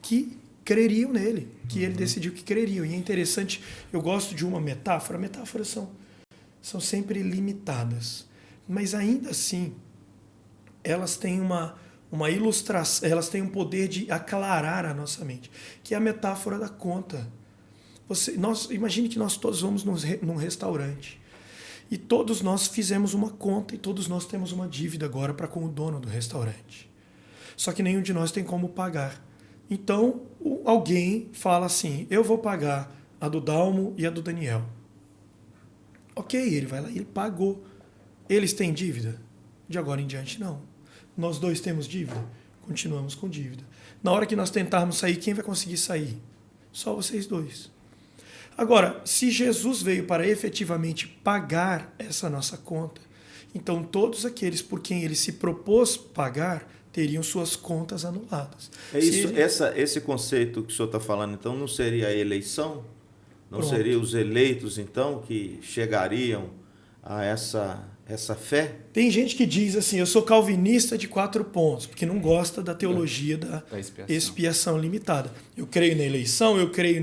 que creriam nele, que ele decidiu que creriam. E é interessante, eu gosto de uma metáfora. Metáforas são sempre limitadas. Mas ainda assim, elas têm uma ilustração, elas têm um poder de aclarar a nossa mente, que é a metáfora da conta. Imagine que nós todos vamos num restaurante e todos nós fizemos uma conta e todos nós temos uma dívida agora para com o dono do restaurante. Só que nenhum de nós tem como pagar. Então, alguém fala assim: eu vou pagar a do Dalmo e a do Daniel. Ok, ele vai lá e ele pagou. Eles têm dívida? De agora em diante, não. Nós dois temos dívida? continuamos com dívida. Na hora que nós tentarmos sair, quem vai conseguir sair? Só vocês dois. Agora, se Jesus veio para efetivamente pagar essa nossa conta, então todos aqueles por quem ele se propôs pagar teriam suas contas anuladas. É isso, esse conceito que o senhor está falando, então, não seria a eleição? Não Pronto. seriam os eleitos, então, que chegariam a essa fé? Tem gente que diz assim, eu sou calvinista de 4 pontos, porque não gosta da teologia da expiação limitada. Eu creio na eleição, eu creio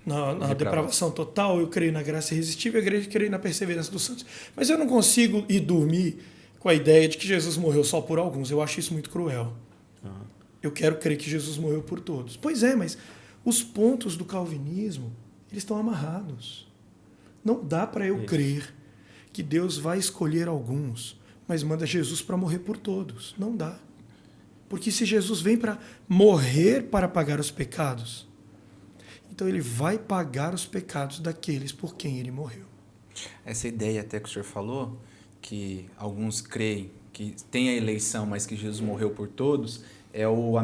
na depravação total, eu creio na graça irresistível, eu creio na perseverança dos santos. Mas eu não consigo ir dormir com a ideia de que Jesus morreu só por alguns. Eu acho isso muito cruel. Eu quero crer que Jesus morreu por todos. Pois é, mas os pontos do calvinismo, eles estão amarrados. Não dá para eu crer que Deus vai escolher alguns, mas manda Jesus para morrer por todos. Não dá. Porque se Jesus vem para morrer para pagar os pecados, então ele vai pagar os pecados daqueles por quem ele morreu. Essa ideia até que o senhor falou, que alguns creem que tem a eleição, mas que Jesus morreu por todos, é o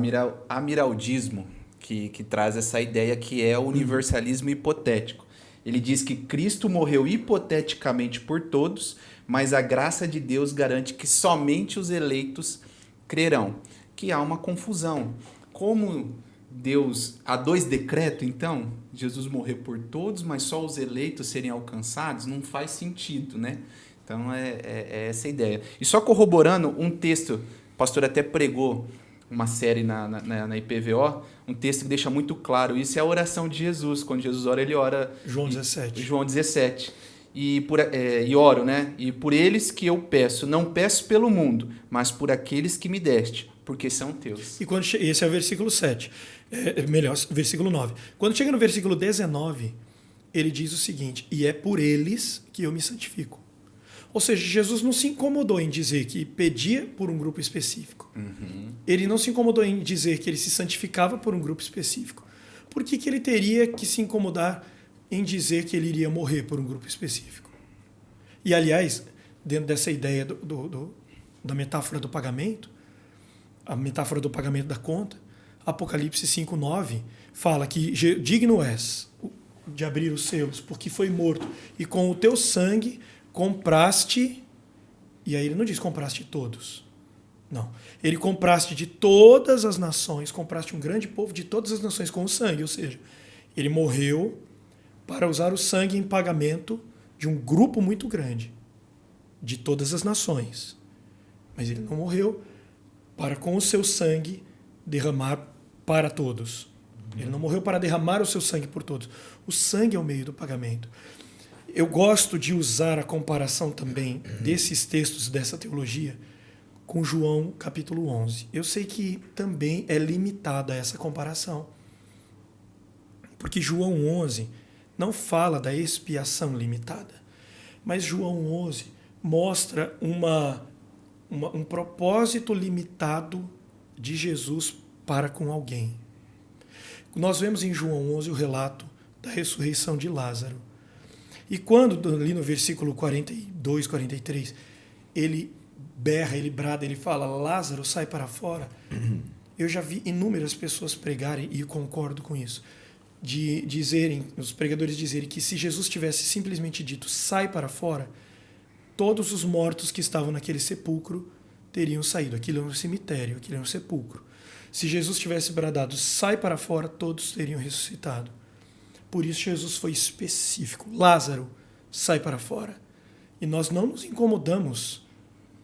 amiraldismo que traz essa ideia que é o universalismo hipotético. Ele diz que Cristo morreu hipoteticamente por todos, mas a graça de Deus garante que somente os eleitos crerão. Que há uma confusão. Como Deus... Há 2 decretos, então? Jesus morreu por todos, mas só os eleitos serem alcançados? Não faz sentido, né? Então, é essa a ideia. E só corroborando um texto, o pastor até pregou uma série na IPVO, um texto que deixa muito claro isso, é a oração de Jesus. Quando Jesus ora, ele ora... João 17. João 17. E oro, né? E por eles que eu peço, não peço pelo mundo, mas por aqueles que me deste, porque são teus. E esse é o versículo 7. Melhor, versículo 9. Quando chega no versículo 19, ele diz o seguinte, e é por eles que eu me santifico. Ou seja, Jesus não se incomodou em dizer que pedia por um grupo específico. Ele não se incomodou em dizer que ele se santificava por um grupo específico. Por que ele teria que se incomodar em dizer que ele iria morrer por um grupo específico? E, aliás, dentro dessa ideia da metáfora do pagamento, a metáfora do pagamento da conta, Apocalipse 5:9 fala que digno és de abrir os selos, porque foi morto, e com o teu sangue compraste, e aí ele não diz compraste todos, não, ele compraste de todas as nações, compraste um grande povo de todas as nações com o sangue, ou seja, ele morreu para usar o sangue em pagamento de um grupo muito grande, de todas as nações, mas ele não morreu para com o seu sangue derramar para todos, ele não morreu para derramar o seu sangue por todos, o sangue é o meio do pagamento. Eu gosto de usar a comparação também desses textos, dessa teologia, com João capítulo 11. Eu sei que também é limitada essa comparação, porque João 11 não fala da expiação limitada, mas João 11 mostra um propósito limitado de Jesus para com alguém. Nós vemos em João 11 o relato da ressurreição de Lázaro. E quando, ali no versículo 42, 43, ele berra, ele brada, ele fala, Lázaro, sai para fora. Eu já vi inúmeras pessoas pregarem, e concordo com isso, de dizerem, os pregadores dizerem que se Jesus tivesse simplesmente dito, sai para fora, todos os mortos que estavam naquele sepulcro teriam saído. Aquilo é um cemitério, aquilo é um sepulcro. Se Jesus tivesse bradado, sai para fora, todos teriam ressuscitado. Por isso Jesus foi específico. Lázaro, sai para fora. E nós não nos incomodamos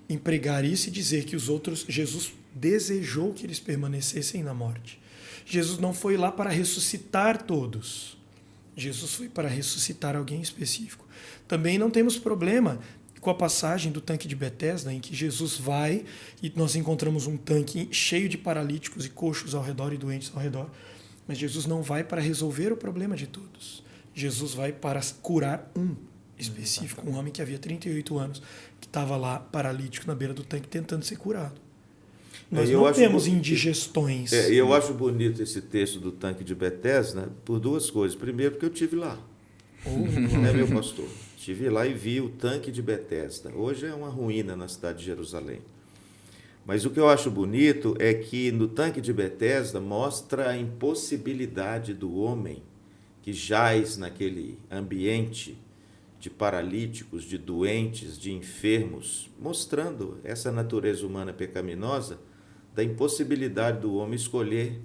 em pregar isso e dizer que os outros, Jesus desejou que eles permanecessem na morte. Jesus não foi lá para ressuscitar todos. Jesus foi para ressuscitar alguém específico. Também não temos problema com a passagem do tanque de Betesda, em que Jesus vai e nós encontramos um tanque cheio de paralíticos e coxos ao redor e doentes ao redor. Mas Jesus não vai para resolver o problema de todos. Jesus vai para curar um específico, um homem que havia 38 anos, que estava lá paralítico na beira do tanque tentando ser curado. Nós não temos indigestões. Eu acho bonito esse texto do tanque de Betesda por 2 coisas. Primeiro, porque eu estive lá. Meu pastor? Estive lá e vi o tanque de Betesda. Hoje é uma ruína na cidade de Jerusalém. Mas o que eu acho bonito é que no tanque de Betesda mostra a impossibilidade do homem que jaz naquele ambiente de paralíticos, de doentes, de enfermos, mostrando essa natureza humana pecaminosa, da impossibilidade do homem escolher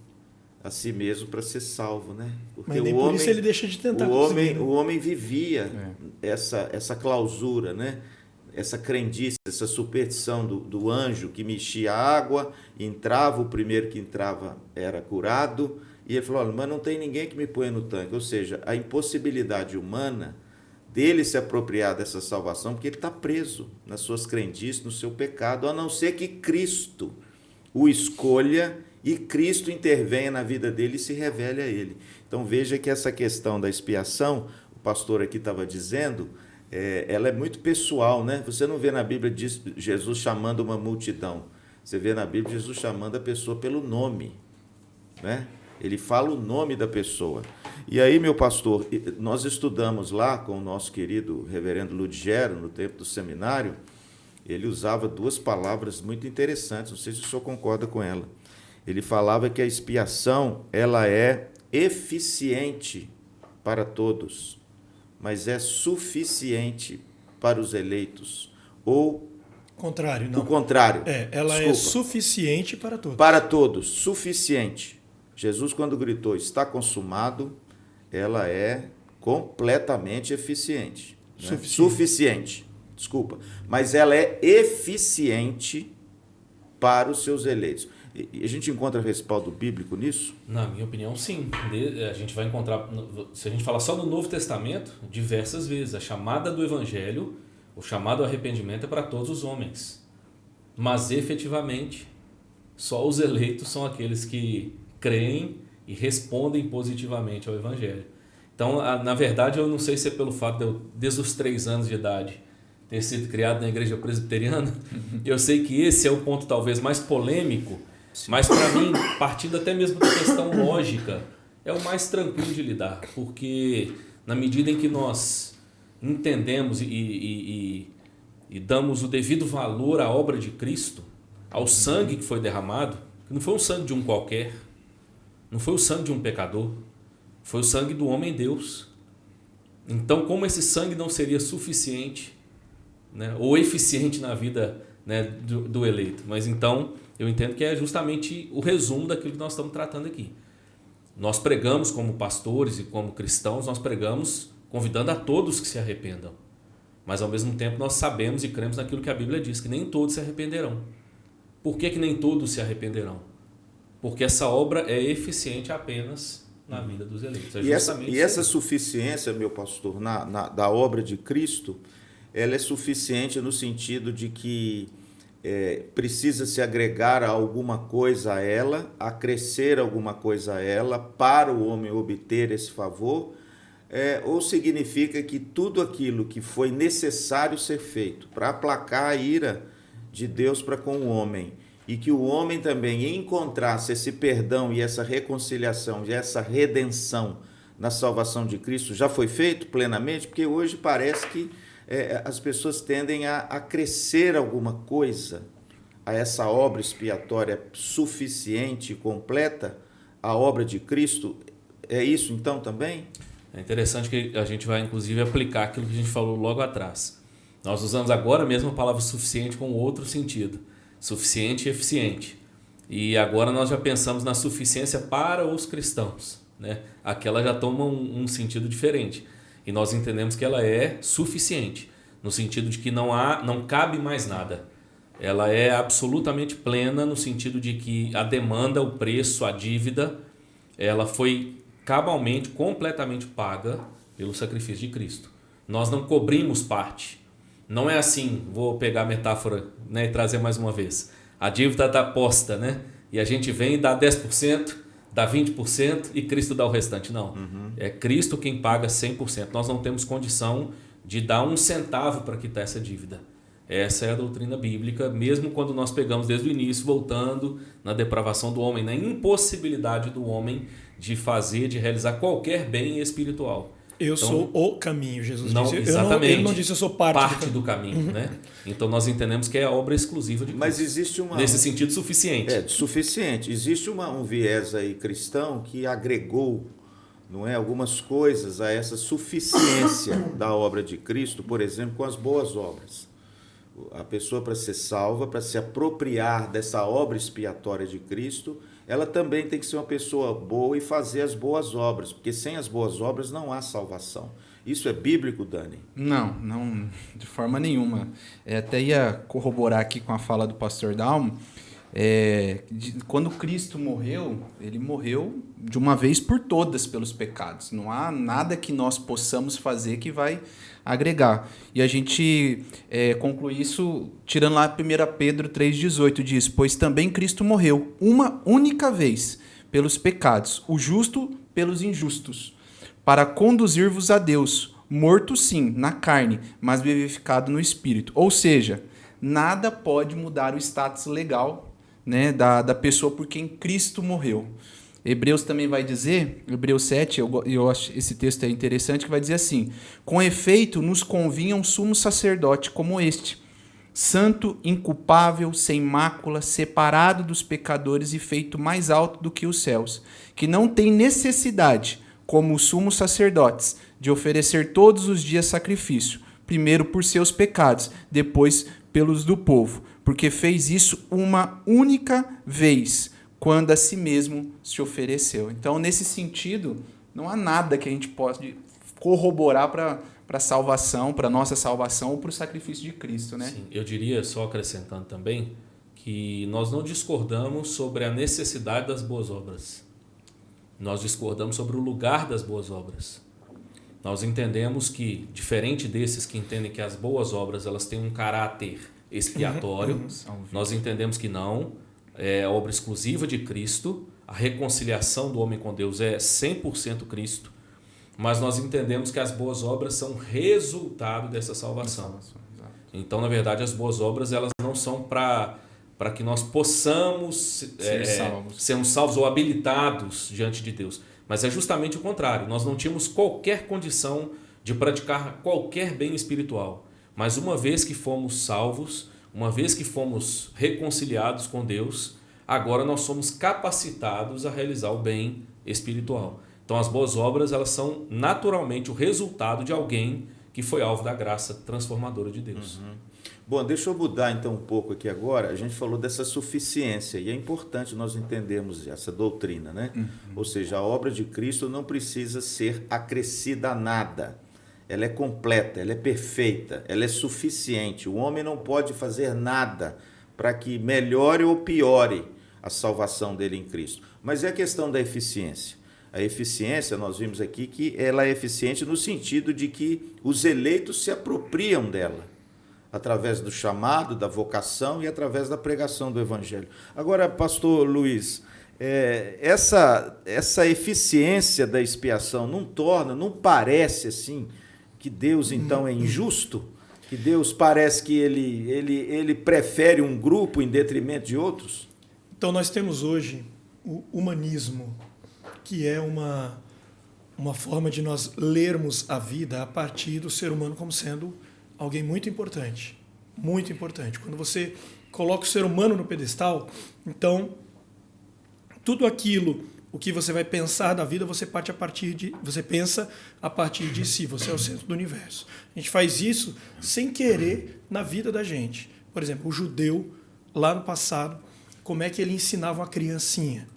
a si mesmo para ser salvo, né? Porque Mas nem por isso ele deixa de tentar. o homem vivia essa clausura, né? Essa crendice, essa superstição do anjo que mexia a água, entrava, o primeiro que entrava era curado, e ele falou, olha, mas não tem ninguém que me ponha no tanque. Ou seja, a impossibilidade humana dele se apropriar dessa salvação, porque ele está preso nas suas crendices, no seu pecado, a não ser que Cristo o escolha e Cristo intervenha na vida dele e se revele a ele. Então veja que essa questão da expiação, o pastor aqui estava dizendo, ela é muito pessoal, né? Você não vê na Bíblia Jesus chamando uma multidão, você vê na Bíblia Jesus chamando a pessoa pelo nome, né? Ele fala o nome da pessoa. E aí, meu pastor, nós estudamos lá com o nosso querido reverendo Ludgero, no tempo do seminário, ele usava duas palavras muito interessantes, não sei se o senhor concorda com ela. Ele falava que a expiação, ela é eficiente para todos, mas é suficiente para os eleitos. Ou contrário, não. o contrário. Ela é suficiente para todos. Para todos, suficiente. Jesus, quando gritou, está consumado, ela é completamente eficiente. Né? Suficiente, desculpa. Mas ela é eficiente para os seus eleitos. E a gente encontra respaldo bíblico nisso? Na minha opinião, sim. A gente vai encontrar, se a gente falar só no Novo Testamento, diversas vezes. A chamada do Evangelho, o chamado ao arrependimento é para todos os homens. Mas, efetivamente, só os eleitos são aqueles que creem e respondem positivamente ao Evangelho. Então, na verdade, eu não sei se é pelo fato de eu, desde os 3 anos de idade, ter sido criado na igreja presbiteriana, eu sei que esse é o ponto talvez mais polêmico, mas para mim, partindo até mesmo da questão lógica, é o mais tranquilo de lidar, porque na medida em que nós entendemos e damos o devido valor à obra de Cristo, ao sangue que foi derramado, que não foi o sangue de um qualquer, não foi o sangue de um pecador, foi o sangue do homem-Deus. Então, como esse sangue não seria suficiente, né, ou eficiente na vida, né, do eleito? Mas então, eu entendo que é justamente o resumo daquilo que nós estamos tratando aqui. Nós pregamos como pastores e como cristãos, nós pregamos convidando a todos que se arrependam. Mas, ao mesmo tempo, nós sabemos e cremos naquilo que a Bíblia diz, que nem todos se arrependerão. Por que nem todos se arrependerão? Porque essa obra é eficiente apenas na vida dos eleitos. E essa suficiência, meu pastor, da obra de Cristo, ela é suficiente no sentido de que precisa se agregar alguma coisa a ela, acrescer alguma coisa a ela, para o homem obter esse favor, ou significa que tudo aquilo que foi necessário ser feito para aplacar a ira de Deus para com o homem, e que o homem também encontrasse esse perdão e essa reconciliação e essa redenção na salvação de Cristo, já foi feito plenamente? Porque hoje parece que as pessoas tendem a crescer alguma coisa a essa obra expiatória suficiente e completa, a obra de Cristo. É isso então também? É interessante que a gente vai inclusive aplicar aquilo que a gente falou logo atrás. Nós usamos agora mesmo a palavra suficiente com outro sentido. Suficiente e eficiente. E agora nós já pensamos na suficiência para os cristãos, né? Aquela já toma um sentido diferente. E nós entendemos que ela é suficiente, no sentido de que não cabe mais nada. Ela é absolutamente plena, no sentido de que a demanda, o preço, a dívida, ela foi cabalmente, completamente paga pelo sacrifício de Cristo. Nós não cobrimos parte. Não é assim, vou pegar a metáfora, né, e trazer mais uma vez. A dívida está posta, né? E a gente vem e dá 10%, dá 20% e Cristo dá o restante. Não, é Cristo quem paga 100%. Nós não temos condição de dar um centavo para quitar essa dívida. Essa é a doutrina bíblica, mesmo quando nós pegamos desde o início, voltando na depravação do homem, na impossibilidade do homem de fazer, de realizar qualquer bem espiritual. Eu Então, sou o caminho, Jesus não, disse. exatamente. Ele não disse eu sou parte do caminho, né? Então nós entendemos que é a obra exclusiva de Cristo. Mas existe nesse sentido suficiente. Suficiente. Existe um viés aí cristão que agregou, não é, algumas coisas a essa suficiência da obra de Cristo, por exemplo, com as boas obras. A pessoa, para ser salva, para se apropriar dessa obra expiatória de Cristo, ela também tem que ser uma pessoa boa e fazer as boas obras, porque sem as boas obras não há salvação. Isso é bíblico, Dani? Não, de forma nenhuma. Até ia corroborar aqui com a fala do pastor Dalmo. Quando Cristo morreu, ele morreu de uma vez por todas pelos pecados. Não há nada que nós possamos fazer que vai agregar. E a gente conclui isso tirando lá 1 Pedro 3,18, diz: pois também Cristo morreu uma única vez pelos pecados, o justo pelos injustos, para conduzir-vos a Deus, morto sim, na carne, mas vivificado no espírito. Ou seja, nada pode mudar o status legal, né, da pessoa por quem Cristo morreu. Hebreus também vai dizer, Hebreus 7, eu acho esse texto é interessante, que vai dizer assim: com efeito, nos convinha um sumo sacerdote como este, santo, inculpável, sem mácula, separado dos pecadores e feito mais alto do que os céus, que não tem necessidade, como os sumos sacerdotes, de oferecer todos os dias sacrifício, primeiro por seus pecados, depois pelos do povo, porque fez isso uma única vez, quando a si mesmo se ofereceu. Então, nesse sentido, não há nada que a gente possa corroborar para a salvação, para a nossa salvação ou para o sacrifício de Cristo, né? Sim, eu diria, só acrescentando também, que nós não discordamos sobre a necessidade das boas obras. Nós discordamos sobre o lugar das boas obras. Nós entendemos que, diferente desses que entendem que as boas obras elas têm um caráter expiatório, nós entendemos que não, é a obra exclusiva de Cristo, a reconciliação do homem com Deus é 100% Cristo, mas nós entendemos que as boas obras são resultado dessa salvação. Então, na verdade, as boas obras elas não são para que nós possamos sermos salvos ou habilitados diante de Deus, mas é justamente o contrário. Nós não tínhamos qualquer condição de praticar qualquer bem espiritual, mas uma vez que fomos salvos, uma vez que fomos reconciliados com Deus, agora nós somos capacitados a realizar o bem espiritual. Então as boas obras elas são naturalmente o resultado de alguém que foi alvo da graça transformadora de Deus. Bom, deixa eu mudar então um pouco aqui agora. A gente falou dessa suficiência e é importante nós entendermos essa doutrina, né? Ou seja, a obra de Cristo não precisa ser acrescida a nada. Ela é completa, ela é perfeita, ela é suficiente. O homem não pode fazer nada para que melhore ou piore a salvação dele em Cristo. Mas é a questão da eficiência. A eficiência, nós vimos aqui que ela é eficiente no sentido de que os eleitos se apropriam dela, através do chamado, da vocação e através da pregação do Evangelho. Agora, pastor Luiz, essa eficiência da expiação não parece assim que Deus então é injusto? Que Deus parece que ele prefere um grupo em detrimento de outros? Então nós temos hoje o humanismo, que é uma forma de nós lermos a vida a partir do ser humano como sendo alguém muito importante. Muito importante. Quando você coloca o ser humano no pedestal, então tudo aquilo, o que você vai pensar da vida, você pensa a partir de si, você é o centro do universo. A gente faz isso sem querer na vida da gente. Por exemplo, o judeu, lá no passado, como é que ele ensinava uma criancinha?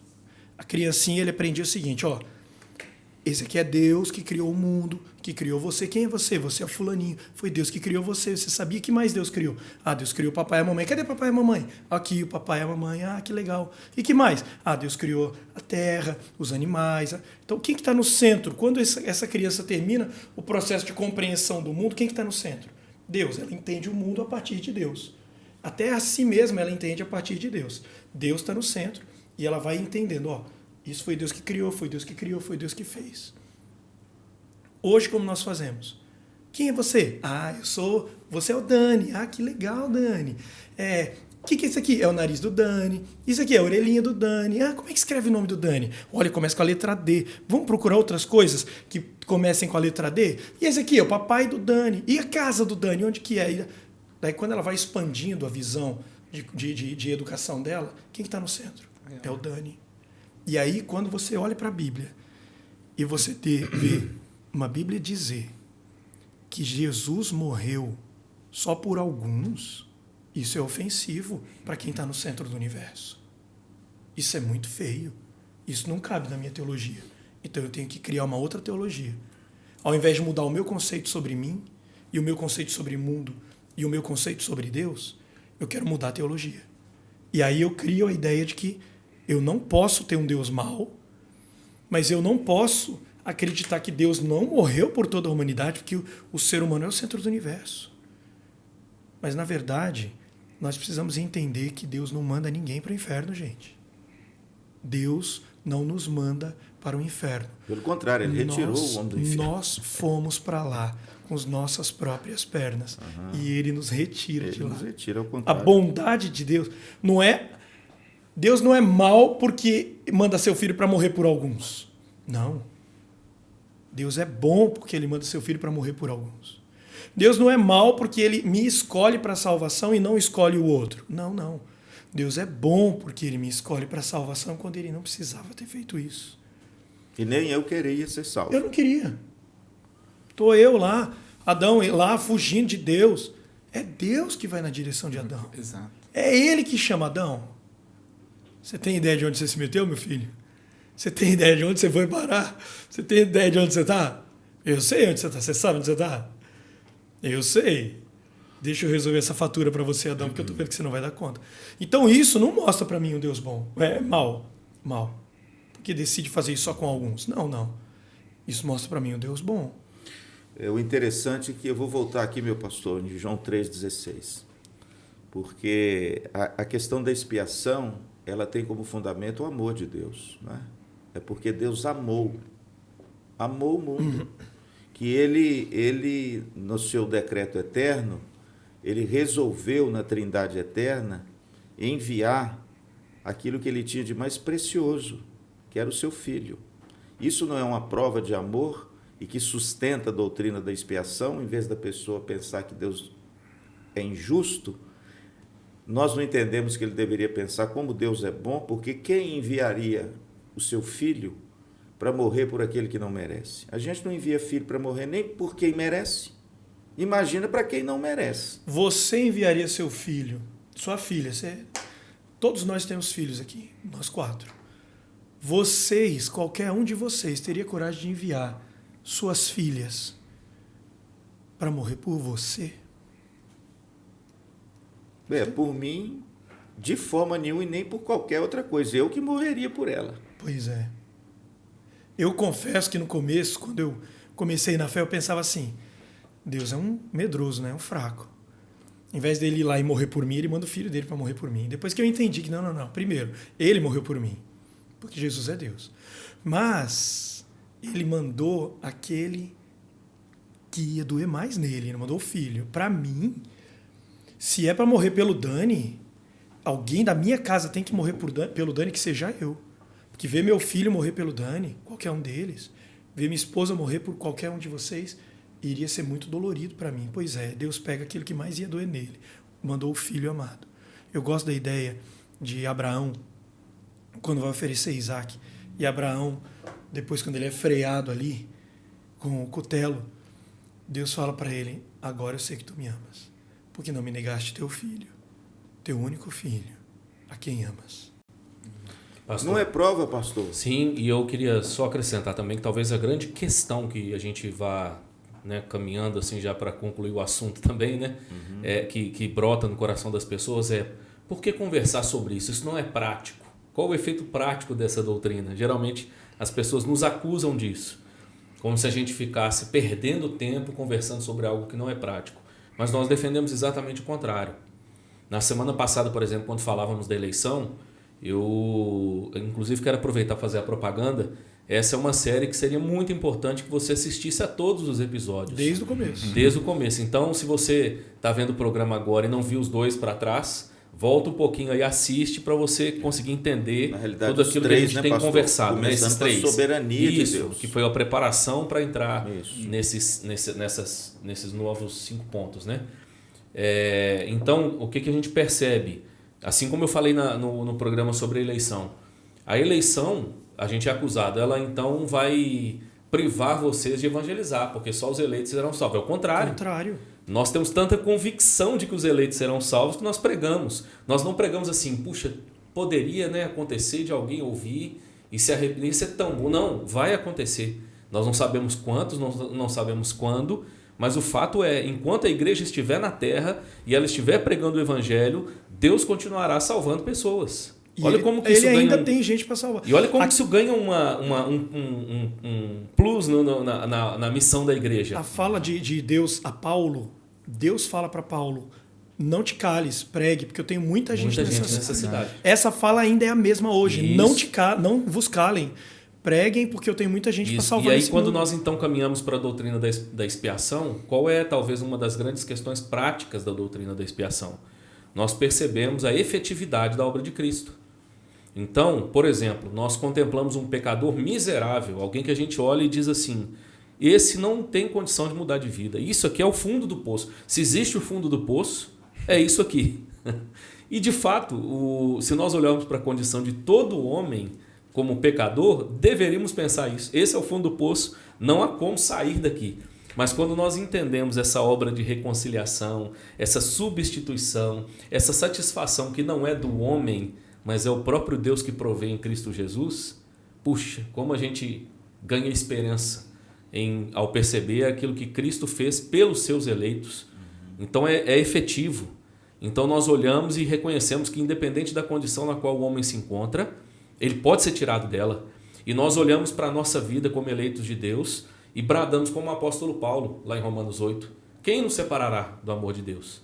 A criancinha, ele aprendia o seguinte, ó, esse aqui é Deus que criou o mundo, que criou você. Quem é você? Você é o fulaninho. Foi Deus que criou você. Você sabia que mais Deus criou? Ah, Deus criou o papai e a mamãe. Cadê o papai e a mamãe? Aqui, o papai e a mamãe. Ah, que legal. E que mais? Ah, Deus criou a terra, os animais. Então, quem que está no centro? Quando essa criança termina o processo de compreensão do mundo, quem que está no centro? Deus. Ela entende o mundo a partir de Deus. Até a si mesma ela entende a partir de Deus. Deus está no centro e ela vai entendendo, ó, isso foi Deus que criou, foi Deus que criou, foi Deus que fez. Hoje, como nós fazemos? Quem é você? Ah, você é o Dani. Ah, que legal, Dani. O que é isso aqui? É o nariz do Dani. Isso aqui é a orelhinha do Dani. Ah, como é que escreve o nome do Dani? Olha, começa com a letra D. Vamos procurar outras coisas que comecem com a letra D. E esse aqui é o papai do Dani. E a casa do Dani, onde que é? Daí quando ela vai expandindo a visão de educação dela, quem que está no centro? É o Dani. E aí, quando você olha para a Bíblia e você vê uma Bíblia dizer que Jesus morreu só por alguns, isso é ofensivo para quem está no centro do universo. Isso é muito feio. Isso não cabe na minha teologia. Então eu tenho que criar uma outra teologia. Ao invés de mudar o meu conceito sobre mim, e o meu conceito sobre o mundo, e o meu conceito sobre Deus, eu quero mudar a teologia. E aí eu crio a ideia de que eu não posso ter um Deus mau, mas eu não posso acreditar que Deus não morreu por toda a humanidade, porque o ser humano é o centro do universo. Mas, na verdade, nós precisamos entender que Deus não manda ninguém para o inferno, gente. Deus não nos manda para o inferno. Pelo contrário, ele retirou o homem do inferno. Nós fomos para lá com as nossas próprias pernas. E ele nos retira de lá. Nos retira, ao A contrário. bondade de Deus não é... Deus não é mau porque manda seu filho para morrer por alguns. Não. Deus é bom porque ele manda seu filho para morrer por alguns. Deus não é mau porque ele me escolhe para a salvação e não escolhe o outro. Não, não. Deus é bom porque ele me escolhe para a salvação quando ele não precisava ter feito isso. E nem eu queria ser salvo. Eu não queria. Estou eu lá, Adão lá fugindo de Deus. É Deus que vai na direção de Adão. Exato. É ele que chama Adão. Você tem ideia de onde você se meteu, meu filho? Você tem ideia de onde você foi parar? Você tem ideia de onde você está? Eu sei onde você está. Você sabe onde você está? Eu sei. Deixa eu resolver essa fatura para você, Adão, porque eu estou vendo que você não vai dar conta. Então isso não mostra para mim um Deus bom. É mal. Mal. Porque decide fazer isso só com alguns. Não, não. Isso mostra para mim um Deus bom. O interessante é que eu vou voltar aqui, meu pastor, em João 3,16. Porque a questão da expiação, ela tem como fundamento o amor de Deus. Né? É porque Deus amou o mundo. Que ele, no seu decreto eterno, ele resolveu na Trindade eterna enviar aquilo que ele tinha de mais precioso, que era o seu filho. Isso não é uma prova de amor e que sustenta a doutrina da expiação, em vez da pessoa pensar que Deus é injusto? Nós não entendemos que ele deveria pensar como Deus é bom, porque quem enviaria o seu filho para morrer por aquele que não merece? A gente não envia filho para morrer nem por quem merece. Imagina para quem não merece. Você enviaria seu filho, sua filha, todos nós temos filhos aqui, nós 4. Vocês, qualquer um de vocês, teria coragem de enviar suas filhas para morrer por você? Por mim, de forma nenhuma e nem por qualquer outra coisa. Eu que morreria por ela. Pois é. Eu confesso que no começo, quando eu comecei na fé, eu pensava assim, Deus é um medroso, né? Um fraco. Em vez dele ir lá e morrer por mim, ele manda o filho dele para morrer por mim. Depois que eu entendi que não. Primeiro, ele morreu por mim, porque Jesus é Deus. Mas ele mandou aquele que ia doer mais nele, ele mandou o filho. Para mim, se é para morrer pelo Dani, alguém da minha casa tem que morrer pelo Dani, que seja eu. Porque ver meu filho morrer pelo Dani, qualquer um deles, ver minha esposa morrer por qualquer um de vocês, iria ser muito dolorido para mim. Pois é, Deus pega aquilo que mais ia doer nele. Mandou o filho amado. Eu gosto da ideia de Abraão, quando vai oferecer Isaac. E Abraão, depois quando ele é freado ali, com o cutelo, Deus fala para ele, agora eu sei que tu me amas, porque não me negaste teu filho, teu único filho, a quem amas. Pastor. Não é prova, pastor? Sim, e eu queria só acrescentar também que talvez a grande questão que a gente vá, né, caminhando assim já para concluir o assunto também, né, que brota no coração das pessoas é por que conversar sobre isso? Isso não é prático. Qual o efeito prático dessa doutrina? Geralmente as pessoas nos acusam disso, como se a gente ficasse perdendo tempo conversando sobre algo que não é prático. Mas nós defendemos exatamente o contrário. Na semana passada, por exemplo, quando falávamos da eleição, eu inclusive quero aproveitar para fazer a propaganda. Essa é uma série que seria muito importante que você assistisse a todos os episódios. Desde o começo. Desde o começo. Então, se você está vendo o programa agora e não viu os 2 para trás, volta um pouquinho aí, assiste para você conseguir entender Na realidade, tudo os aquilo três, que a gente né, tem pastor? conversado, né? Começando Esses com a três. soberania de Isso, Deus. que foi a preparação para entrar Isso. nesses novos 5 pontos, né? Então, o que a gente percebe? Assim como eu falei no programa sobre a eleição. A eleição, a gente é acusado, ela então vai privar vocês de evangelizar, porque só os eleitos serão salvos. É o contrário. Nós temos tanta convicção de que os eleitos serão salvos que nós pregamos. Nós não pregamos assim, puxa, poderia, né, acontecer de alguém ouvir e se arrepender, isso é tão bom. Não, vai acontecer. Nós não sabemos quantos, não sabemos quando, mas o fato é, enquanto a igreja estiver na terra e ela estiver pregando o evangelho, Deus continuará salvando pessoas. E olha como que isso ele ganha ainda tem gente para salvar. E olha como que isso ganha um plus na missão da igreja. A fala de Deus a Paulo, Deus fala para Paulo, não te cales, pregue, porque eu tenho muita gente nessa cidade. Essa fala ainda é a mesma hoje. Isso. Não vos calem. Preguem, porque eu tenho muita gente para salvar. E aí, quando nós então caminhamos para a doutrina da expiação, qual é talvez uma das grandes questões práticas da doutrina da expiação? Nós percebemos a efetividade da obra de Cristo. Então, por exemplo, nós contemplamos um pecador miserável, alguém que a gente olha e diz assim, esse não tem condição de mudar de vida. Isso aqui é o fundo do poço. Se existe o fundo do poço, é isso aqui. E de fato, se nós olharmos para a condição de todo homem como pecador, deveríamos pensar isso. Esse é o fundo do poço, não há como sair daqui. Mas quando nós entendemos essa obra de reconciliação, essa substituição, essa satisfação que não é do homem, mas é o próprio Deus que provém em Cristo Jesus, puxa, como a gente ganha esperança ao perceber aquilo que Cristo fez pelos seus eleitos. Então é efetivo. Então nós olhamos e reconhecemos que independente da condição na qual o homem se encontra, ele pode ser tirado dela. E nós olhamos para a nossa vida como eleitos de Deus e bradamos como o apóstolo Paulo, lá em Romanos 8. Quem nos separará do amor de Deus?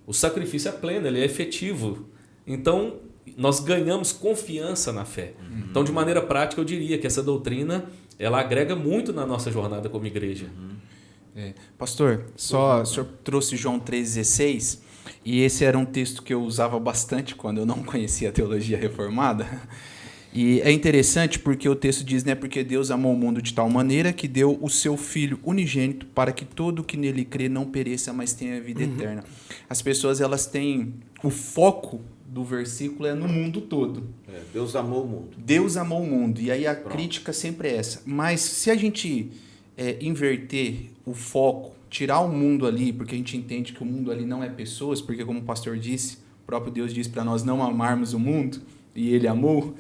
O sacrifício é pleno, ele é efetivo. Então, nós ganhamos confiança na fé. Então, de maneira prática, eu diria que essa doutrina, ela agrega muito na nossa jornada como igreja. Pastor, o senhor trouxe João 3,16, e esse era um texto que eu usava bastante quando eu não conhecia a teologia reformada. E é interessante porque o texto diz, né, porque Deus amou o mundo de tal maneira que deu o seu Filho unigênito para que todo o que nele crê não pereça, mas tenha vida eterna. As pessoas, elas têm o foco do versículo é no mundo todo. Deus amou o mundo. Deus amou o mundo. E aí a crítica sempre é essa. Mas se a gente inverter o foco, tirar o mundo ali, porque a gente entende que o mundo ali não é pessoas, porque como o pastor disse, o próprio Deus disse para nós não amarmos o mundo, e ele amou.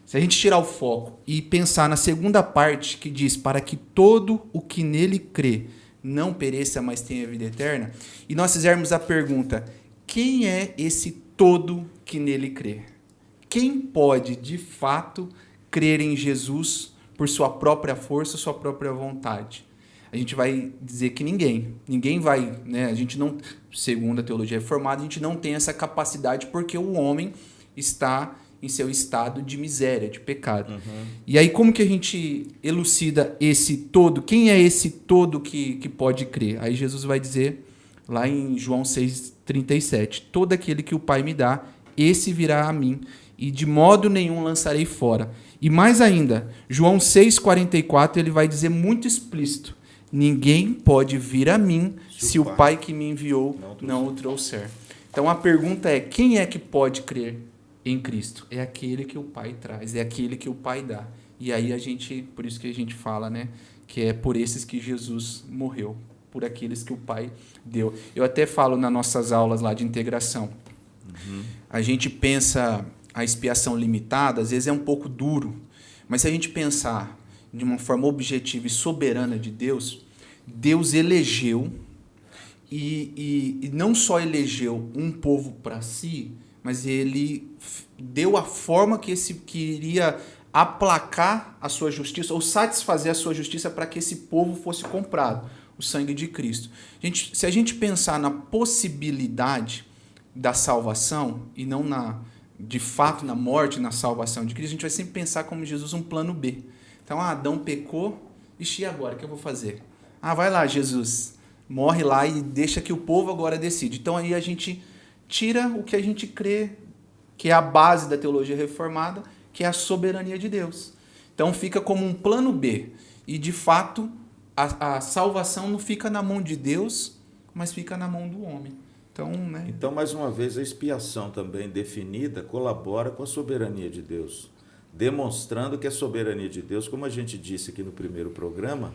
Se a gente tirar o foco e pensar na segunda parte que diz para que todo o que nele crê não pereça, mas tenha vida eterna, e nós fizermos a pergunta, quem é esse todo que nele crê? Quem pode, de fato, crer em Jesus por sua própria força, sua própria vontade? A gente vai dizer que ninguém. Ninguém vai, né? A gente não, segundo a teologia reformada, a gente não tem essa capacidade porque o homem está em seu estado de miséria, de pecado. E aí como que a gente elucida esse todo? Quem é esse todo que pode crer? Aí Jesus vai dizer, lá em João 6,37, todo aquele que o Pai me dá, esse virá a mim, e de modo nenhum lançarei fora. E mais ainda, João 6,44, ele vai dizer muito explícito, ninguém pode vir a mim se o Pai que me enviou não o trouxer. Então a pergunta é, quem é que pode crer em Cristo? É aquele que o Pai traz, é aquele que o Pai dá. E aí por isso que a gente fala, né, que é por esses que Jesus morreu, por aqueles que o Pai deu. Eu até falo nas nossas aulas lá de integração. A gente pensa a expiação limitada, às vezes é um pouco duro, mas se a gente pensar de uma forma objetiva e soberana de Deus, Deus elegeu e não só elegeu um povo para si, mas ele deu a forma que iria aplacar a sua justiça ou satisfazer a sua justiça para que esse povo fosse comprado, o sangue de Cristo. Se a gente pensar na possibilidade da salvação e não de fato na morte, na salvação de Cristo, a gente vai sempre pensar como Jesus um plano B. Então, Adão pecou, e agora, o que eu vou fazer? Vai lá, Jesus, morre lá e deixa que o povo agora decide. Então, aí a gente tira o que a gente crê que é a base da teologia reformada, que é a soberania de Deus. Então fica como um plano B. E, de fato, a salvação não fica na mão de Deus, mas fica na mão do homem. Então, né? Então, mais uma vez, a expiação também definida colabora com a soberania de Deus, demonstrando que a soberania de Deus, como a gente disse aqui no primeiro programa,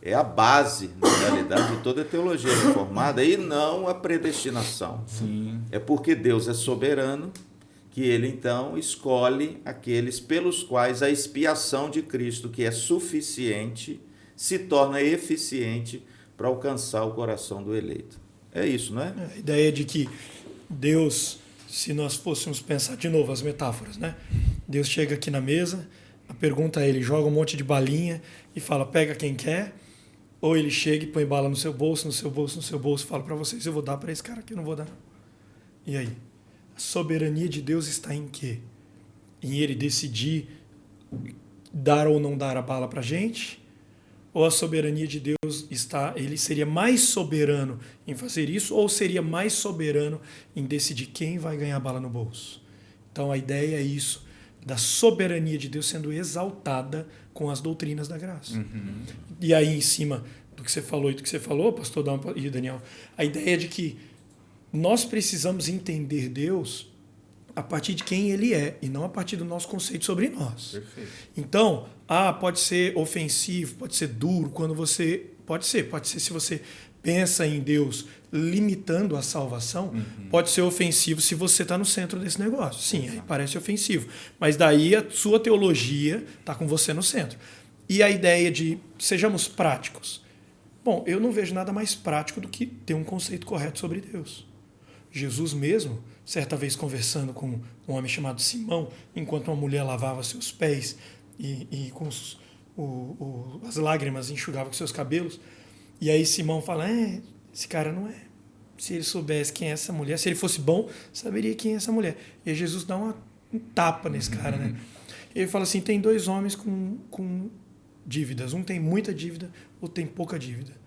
é a base, na realidade, de toda a teologia reformada e não a predestinação. Sim. É porque Deus é soberano que ele, então, escolhe aqueles pelos quais a expiação de Cristo, que é suficiente, se torna eficiente para alcançar o coração do eleito. É isso, não é? A ideia de que Deus, se nós fôssemos pensar de novo as metáforas, né? Deus chega aqui na mesa, a pergunta é, ele joga um monte de balinha e fala, pega quem quer, ou ele chega e põe bala no seu bolso, no seu bolso, no seu bolso, e fala para vocês, eu vou dar para esse cara aqui, eu não vou dar não. E aí? A soberania de Deus está em quê? Em ele decidir dar ou não dar a bala para a gente? Ou a soberania de Deus está, ele seria mais soberano em fazer isso, ou seria mais soberano em decidir quem vai ganhar a bala no bolso? Então a ideia é isso, da soberania de Deus sendo exaltada com as doutrinas da graça. Uhum. E aí, em cima do que você falou e do que você falou, pastor Dão e Daniel, a ideia de que nós precisamos entender Deus a partir de quem ele é e não a partir do nosso conceito sobre nós. Perfeito. Então, pode ser ofensivo, pode ser duro quando você... Pode ser se você pensa em Deus limitando a salvação, pode ser ofensivo se você está no centro desse negócio. Sim, aí parece ofensivo. Mas daí a sua teologia está com você no centro. E a ideia de sejamos práticos. Bom, eu não vejo nada mais prático do que ter um conceito correto sobre Deus. Jesus mesmo, certa vez conversando com um homem chamado Simão, enquanto uma mulher lavava seus pés e com as lágrimas enxugava com seus cabelos, e aí Simão fala, esse cara não é. Se ele soubesse quem é essa mulher, se ele fosse bom, saberia quem é essa mulher. E aí Jesus dá um tapa nesse cara, né? E ele fala assim, tem dois homens com dívidas. Um tem muita dívida, outro tem pouca dívida.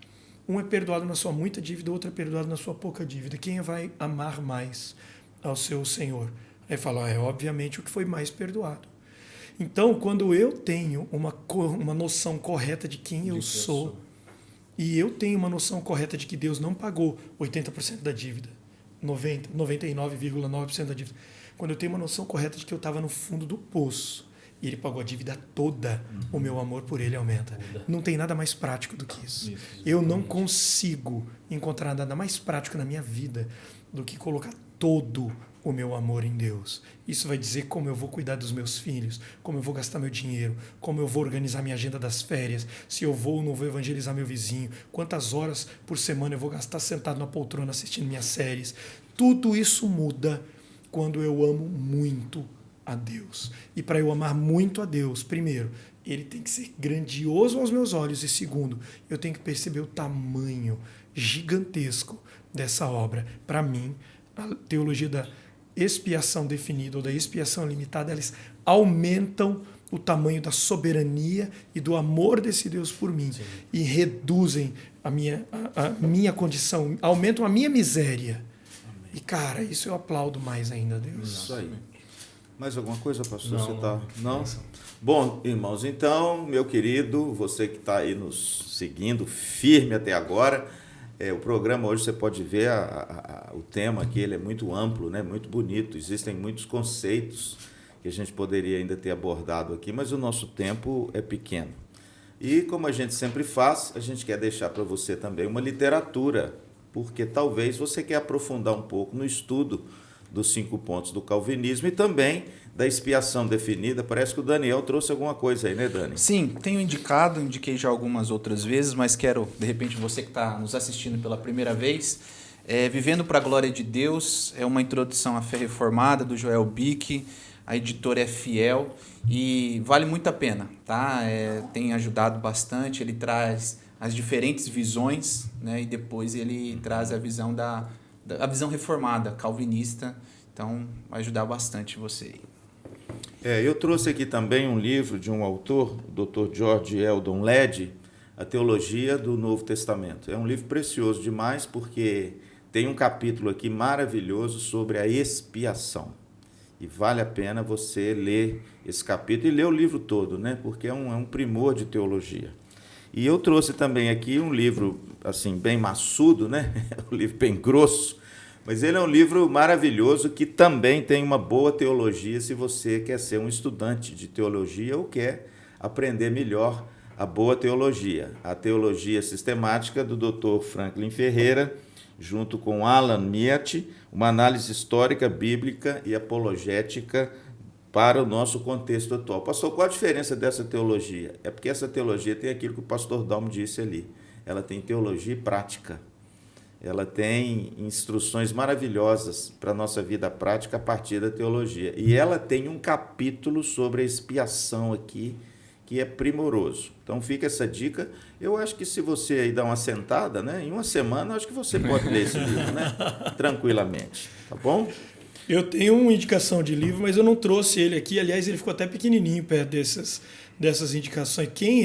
Um é perdoado na sua muita dívida, o outro é perdoado na sua pouca dívida. Quem vai amar mais ao seu Senhor? Aí fala, obviamente o que foi mais perdoado. Então, quando eu tenho uma noção correta de quem eu sou, e eu tenho uma noção correta de que Deus não pagou 80% da dívida, 99,9% da dívida, quando eu tenho uma noção correta de que eu estava no fundo do poço, e ele pagou a dívida toda, o meu amor por ele aumenta. Não tem nada mais prático do que isso. Eu não consigo encontrar nada mais prático na minha vida do que colocar todo o meu amor em Deus. Isso vai dizer como eu vou cuidar dos meus filhos, como eu vou gastar meu dinheiro, como eu vou organizar minha agenda das férias, se eu vou ou não vou evangelizar meu vizinho, quantas horas por semana eu vou gastar sentado na poltrona assistindo minhas séries. Tudo isso muda quando eu amo muito a Deus. E para eu amar muito a Deus, primeiro, ele tem que ser grandioso aos meus olhos, e segundo, eu tenho que perceber o tamanho gigantesco dessa obra. Para mim, a teologia da expiação definida ou da expiação limitada, elas aumentam o tamanho da soberania e do amor desse Deus por mim. Sim. E reduzem a minha condição, aumentam a minha miséria. Amém. E cara, isso eu aplaudo mais ainda a Deus. Isso aí. Mais alguma coisa, pastor? Não, você tá... Não? Bom, irmãos, então, meu querido, você que está aí nos seguindo firme até agora, o programa hoje você pode ver o tema aqui, ele é muito amplo, né? Muito bonito, existem muitos conceitos que a gente poderia ainda ter abordado aqui, mas o nosso tempo é pequeno. E como a gente sempre faz, a gente quer deixar para você também uma literatura, porque talvez você quer aprofundar um pouco no estudo dos 5 pontos do calvinismo e também da expiação definida. Parece que o Daniel trouxe alguma coisa aí, né, Dani? Sim, tenho indiquei já algumas outras vezes, mas quero, de repente, você que está nos assistindo pela primeira vez, Vivendo para a Glória de Deus é uma introdução à fé reformada do Joel Bick, a editora é fiel e vale muito a pena, tá? Tem ajudado bastante, ele traz as diferentes visões, né? E depois ele traz a visão a visão reformada, calvinista, então vai ajudar bastante você. Eu trouxe aqui também um livro de um autor, o Dr. George Eldon Ladd, A Teologia do Novo Testamento. É um livro precioso demais porque tem um capítulo aqui maravilhoso sobre a expiação. E vale a pena você ler esse capítulo e ler o livro todo, né? Porque é um primor de teologia. E eu trouxe também aqui um livro assim bem maçudo, né? Um livro bem grosso, mas ele é um livro maravilhoso que também tem uma boa teologia se você quer ser um estudante de teologia ou quer aprender melhor a boa teologia. A teologia sistemática do Dr. Franklin Ferreira, junto com Alan Miat, uma análise histórica, bíblica e apologética para o nosso contexto atual. Pastor, qual a diferença dessa teologia? É porque essa teologia tem aquilo que o pastor Dalmo disse ali. Ela tem teologia e prática. Ela tem instruções maravilhosas para a nossa vida prática a partir da teologia. E ela tem um capítulo sobre a expiação aqui, que é primoroso. Então fica essa dica. Eu acho que se você aí dar uma sentada, né, em uma semana, eu acho que você pode ler esse livro, né, tranquilamente, tá bom? Eu tenho uma indicação de livro, mas eu não trouxe ele aqui. Aliás, ele ficou até pequenininho perto dessas indicações. Quem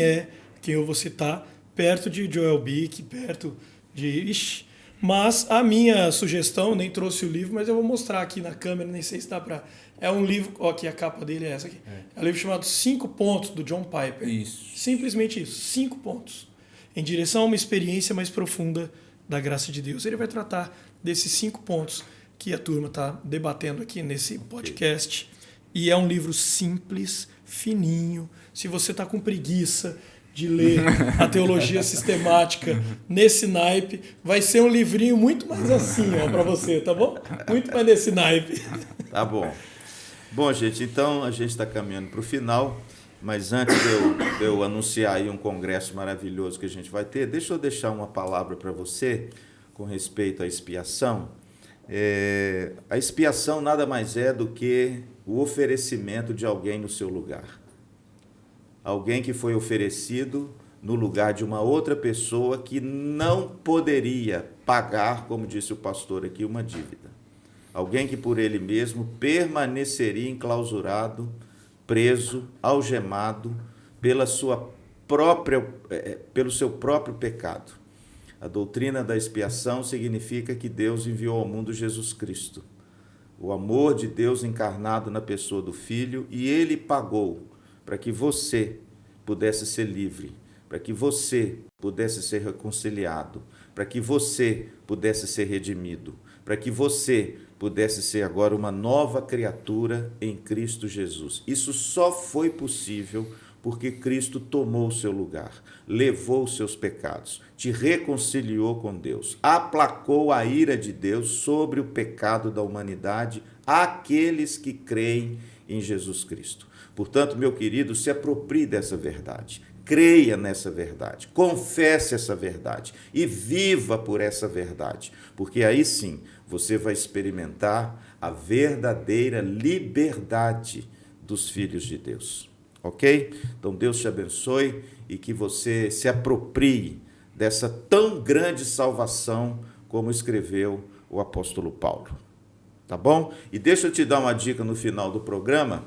eu vou citar, perto de Joel Bick, perto de... Mas a minha sugestão, nem trouxe o livro, mas eu vou mostrar aqui na câmera, nem sei se dá para... É um livro, ó, aqui a capa dele é essa aqui. É um livro chamado 5 Pontos, do John Piper. Isso. Simplesmente isso, 5 pontos. Em direção a uma experiência mais profunda da graça de Deus. Ele vai tratar desses 5 pontos que a turma está debatendo aqui nesse podcast. E é um livro simples, fininho. Se você está com preguiça de ler a teologia sistemática nesse naipe, vai ser um livrinho muito mais assim, ó, para você, tá bom? Muito mais nesse naipe. Tá bom. Bom, gente, então a gente está caminhando para o final, mas antes de eu anunciar aí um congresso maravilhoso que a gente vai ter, deixa eu deixar uma palavra para você com respeito à expiação. A expiação nada mais é do que o oferecimento de alguém no seu lugar. Alguém que foi oferecido no lugar de uma outra pessoa que não poderia pagar, como disse o pastor aqui, uma dívida. Alguém que por ele mesmo permaneceria enclausurado, preso, algemado pelo seu próprio pecado. A doutrina da expiação significa que Deus enviou ao mundo Jesus Cristo, o amor de Deus encarnado na pessoa do Filho, e ele pagou para que você pudesse ser livre, para que você pudesse ser reconciliado, para que você pudesse ser redimido, para que você pudesse ser agora uma nova criatura em Cristo Jesus. Isso só foi possível porque Cristo tomou o seu lugar, levou os seus pecados, te reconciliou com Deus, aplacou a ira de Deus sobre o pecado da humanidade, aqueles que creem em Jesus Cristo. Portanto, meu querido, se aproprie dessa verdade, creia nessa verdade, confesse essa verdade e viva por essa verdade, porque aí sim você vai experimentar a verdadeira liberdade dos filhos de Deus. Ok? Então Deus te abençoe e que você se aproprie dessa tão grande salvação como escreveu o apóstolo Paulo. Tá bom? E deixa eu te dar uma dica no final do programa.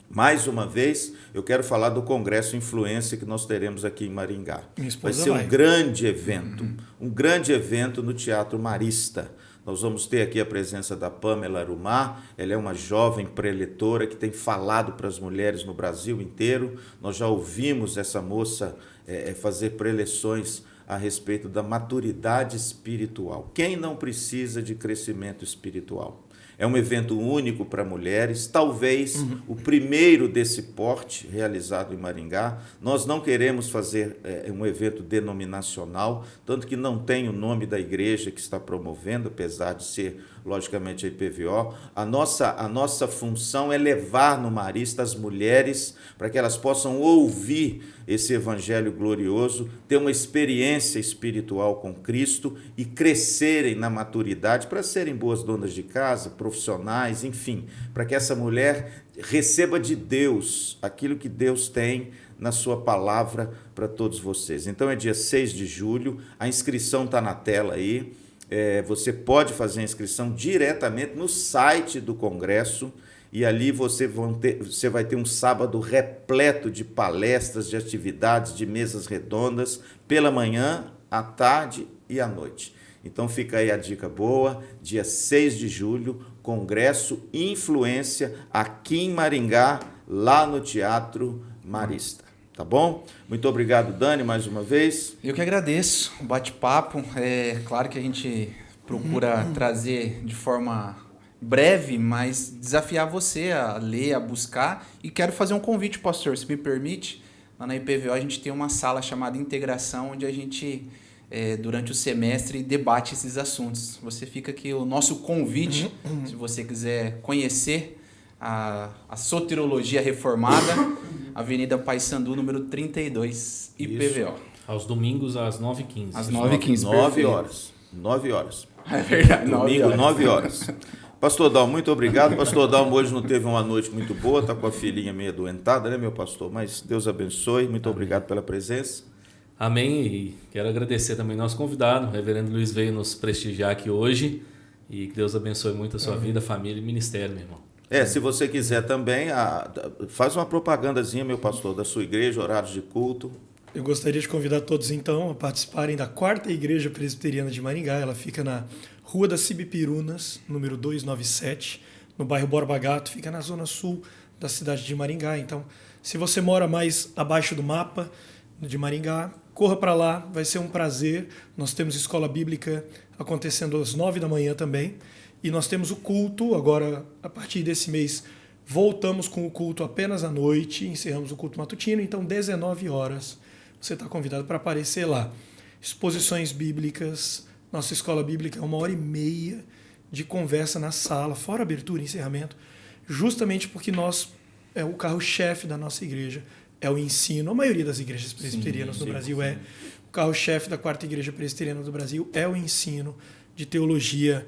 Mais uma vez, eu quero falar do Congresso Influência que nós teremos aqui em Maringá. Vai ser um grande evento no Teatro Marista. Nós vamos ter aqui a presença da Pamela Arumar, ela é uma jovem preletora que tem falado para as mulheres no Brasil inteiro. Nós já ouvimos essa moça fazer preleções a respeito da maturidade espiritual. Quem não precisa de crescimento espiritual? É um evento único para mulheres, talvez o primeiro desse porte realizado em Maringá. Nós não queremos fazer um evento denominacional, tanto que não tem o nome da igreja que está promovendo, apesar de ser, logicamente, a IPVO. A nossa função é levar no Marista as mulheres para que elas possam ouvir esse evangelho glorioso, ter uma experiência espiritual com Cristo e crescerem na maturidade para serem boas donas de casa, profissionais, enfim, para que essa mulher receba de Deus aquilo que Deus tem na sua palavra para todos vocês. Então é dia 6 de julho, a inscrição está na tela aí, você pode fazer a inscrição diretamente no site do Congresso, e ali você vai ter um sábado repleto de palestras, de atividades, de mesas redondas, pela manhã, à tarde e à noite. Então fica aí a dica boa, dia 6 de julho, Congresso Influência, aqui em Maringá, lá no Teatro Marista. Tá bom? Muito obrigado, Dani, mais uma vez. Eu que agradeço o bate-papo. É claro que a gente procura trazer de forma breve, mas desafiar você a ler, a buscar. E quero fazer um convite, pastor, se me permite. Lá na IPVO a gente tem uma sala chamada Integração, onde a gente, durante o semestre, debate esses assuntos. Você fica aqui o nosso convite, se você quiser conhecer a soteriologia reformada, Avenida Paissandu, número 32, IPVO. Aos domingos, às 9h15. Às 9h15, 9 horas. 9 horas. É verdade, Domingo, 9 horas. Pastor Dalmo, muito obrigado. Pastor Dalmo hoje não teve uma noite muito boa, está com a filhinha meio adoentada, né, meu pastor? Mas Deus abençoe. Muito obrigado pela presença. Amém. E quero agradecer também nosso convidado. O reverendo Luiz veio nos prestigiar aqui hoje. E que Deus abençoe muito a sua vida, família e ministério, meu irmão. Se você quiser também, faz uma propagandazinha, meu pastor, da sua igreja, horários de culto. Eu gostaria de convidar todos, então, a participarem da 4ª Igreja Presbiteriana de Maringá. Ela fica na Rua das Cibipirunas, número 297, no bairro Borba Gato, fica na zona sul da cidade de Maringá. Então, se você mora mais abaixo do mapa de Maringá, corra para lá, vai ser um prazer. Nós temos escola bíblica acontecendo às 9 da manhã também. E nós temos o culto, agora, a partir desse mês, voltamos com o culto apenas à noite, encerramos o culto matutino, então 19 horas você está convidado para aparecer lá. Exposições bíblicas, nossa escola bíblica é 1h30 de conversa na sala, fora abertura e encerramento, justamente porque o carro-chefe da nossa igreja é o ensino. A maioria das igrejas presbiterianas do Brasil é. O carro-chefe da 4ª Igreja Presbiteriana do Brasil é o ensino de teologia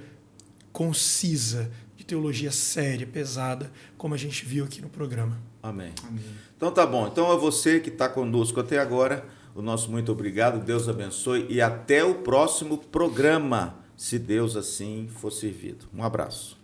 concisa, de teologia séria, pesada, como a gente viu aqui no programa. Amém. Então tá bom. Então é você que está conosco até agora. O nosso muito obrigado. Deus abençoe e até o próximo programa, se Deus assim for servido. Um abraço.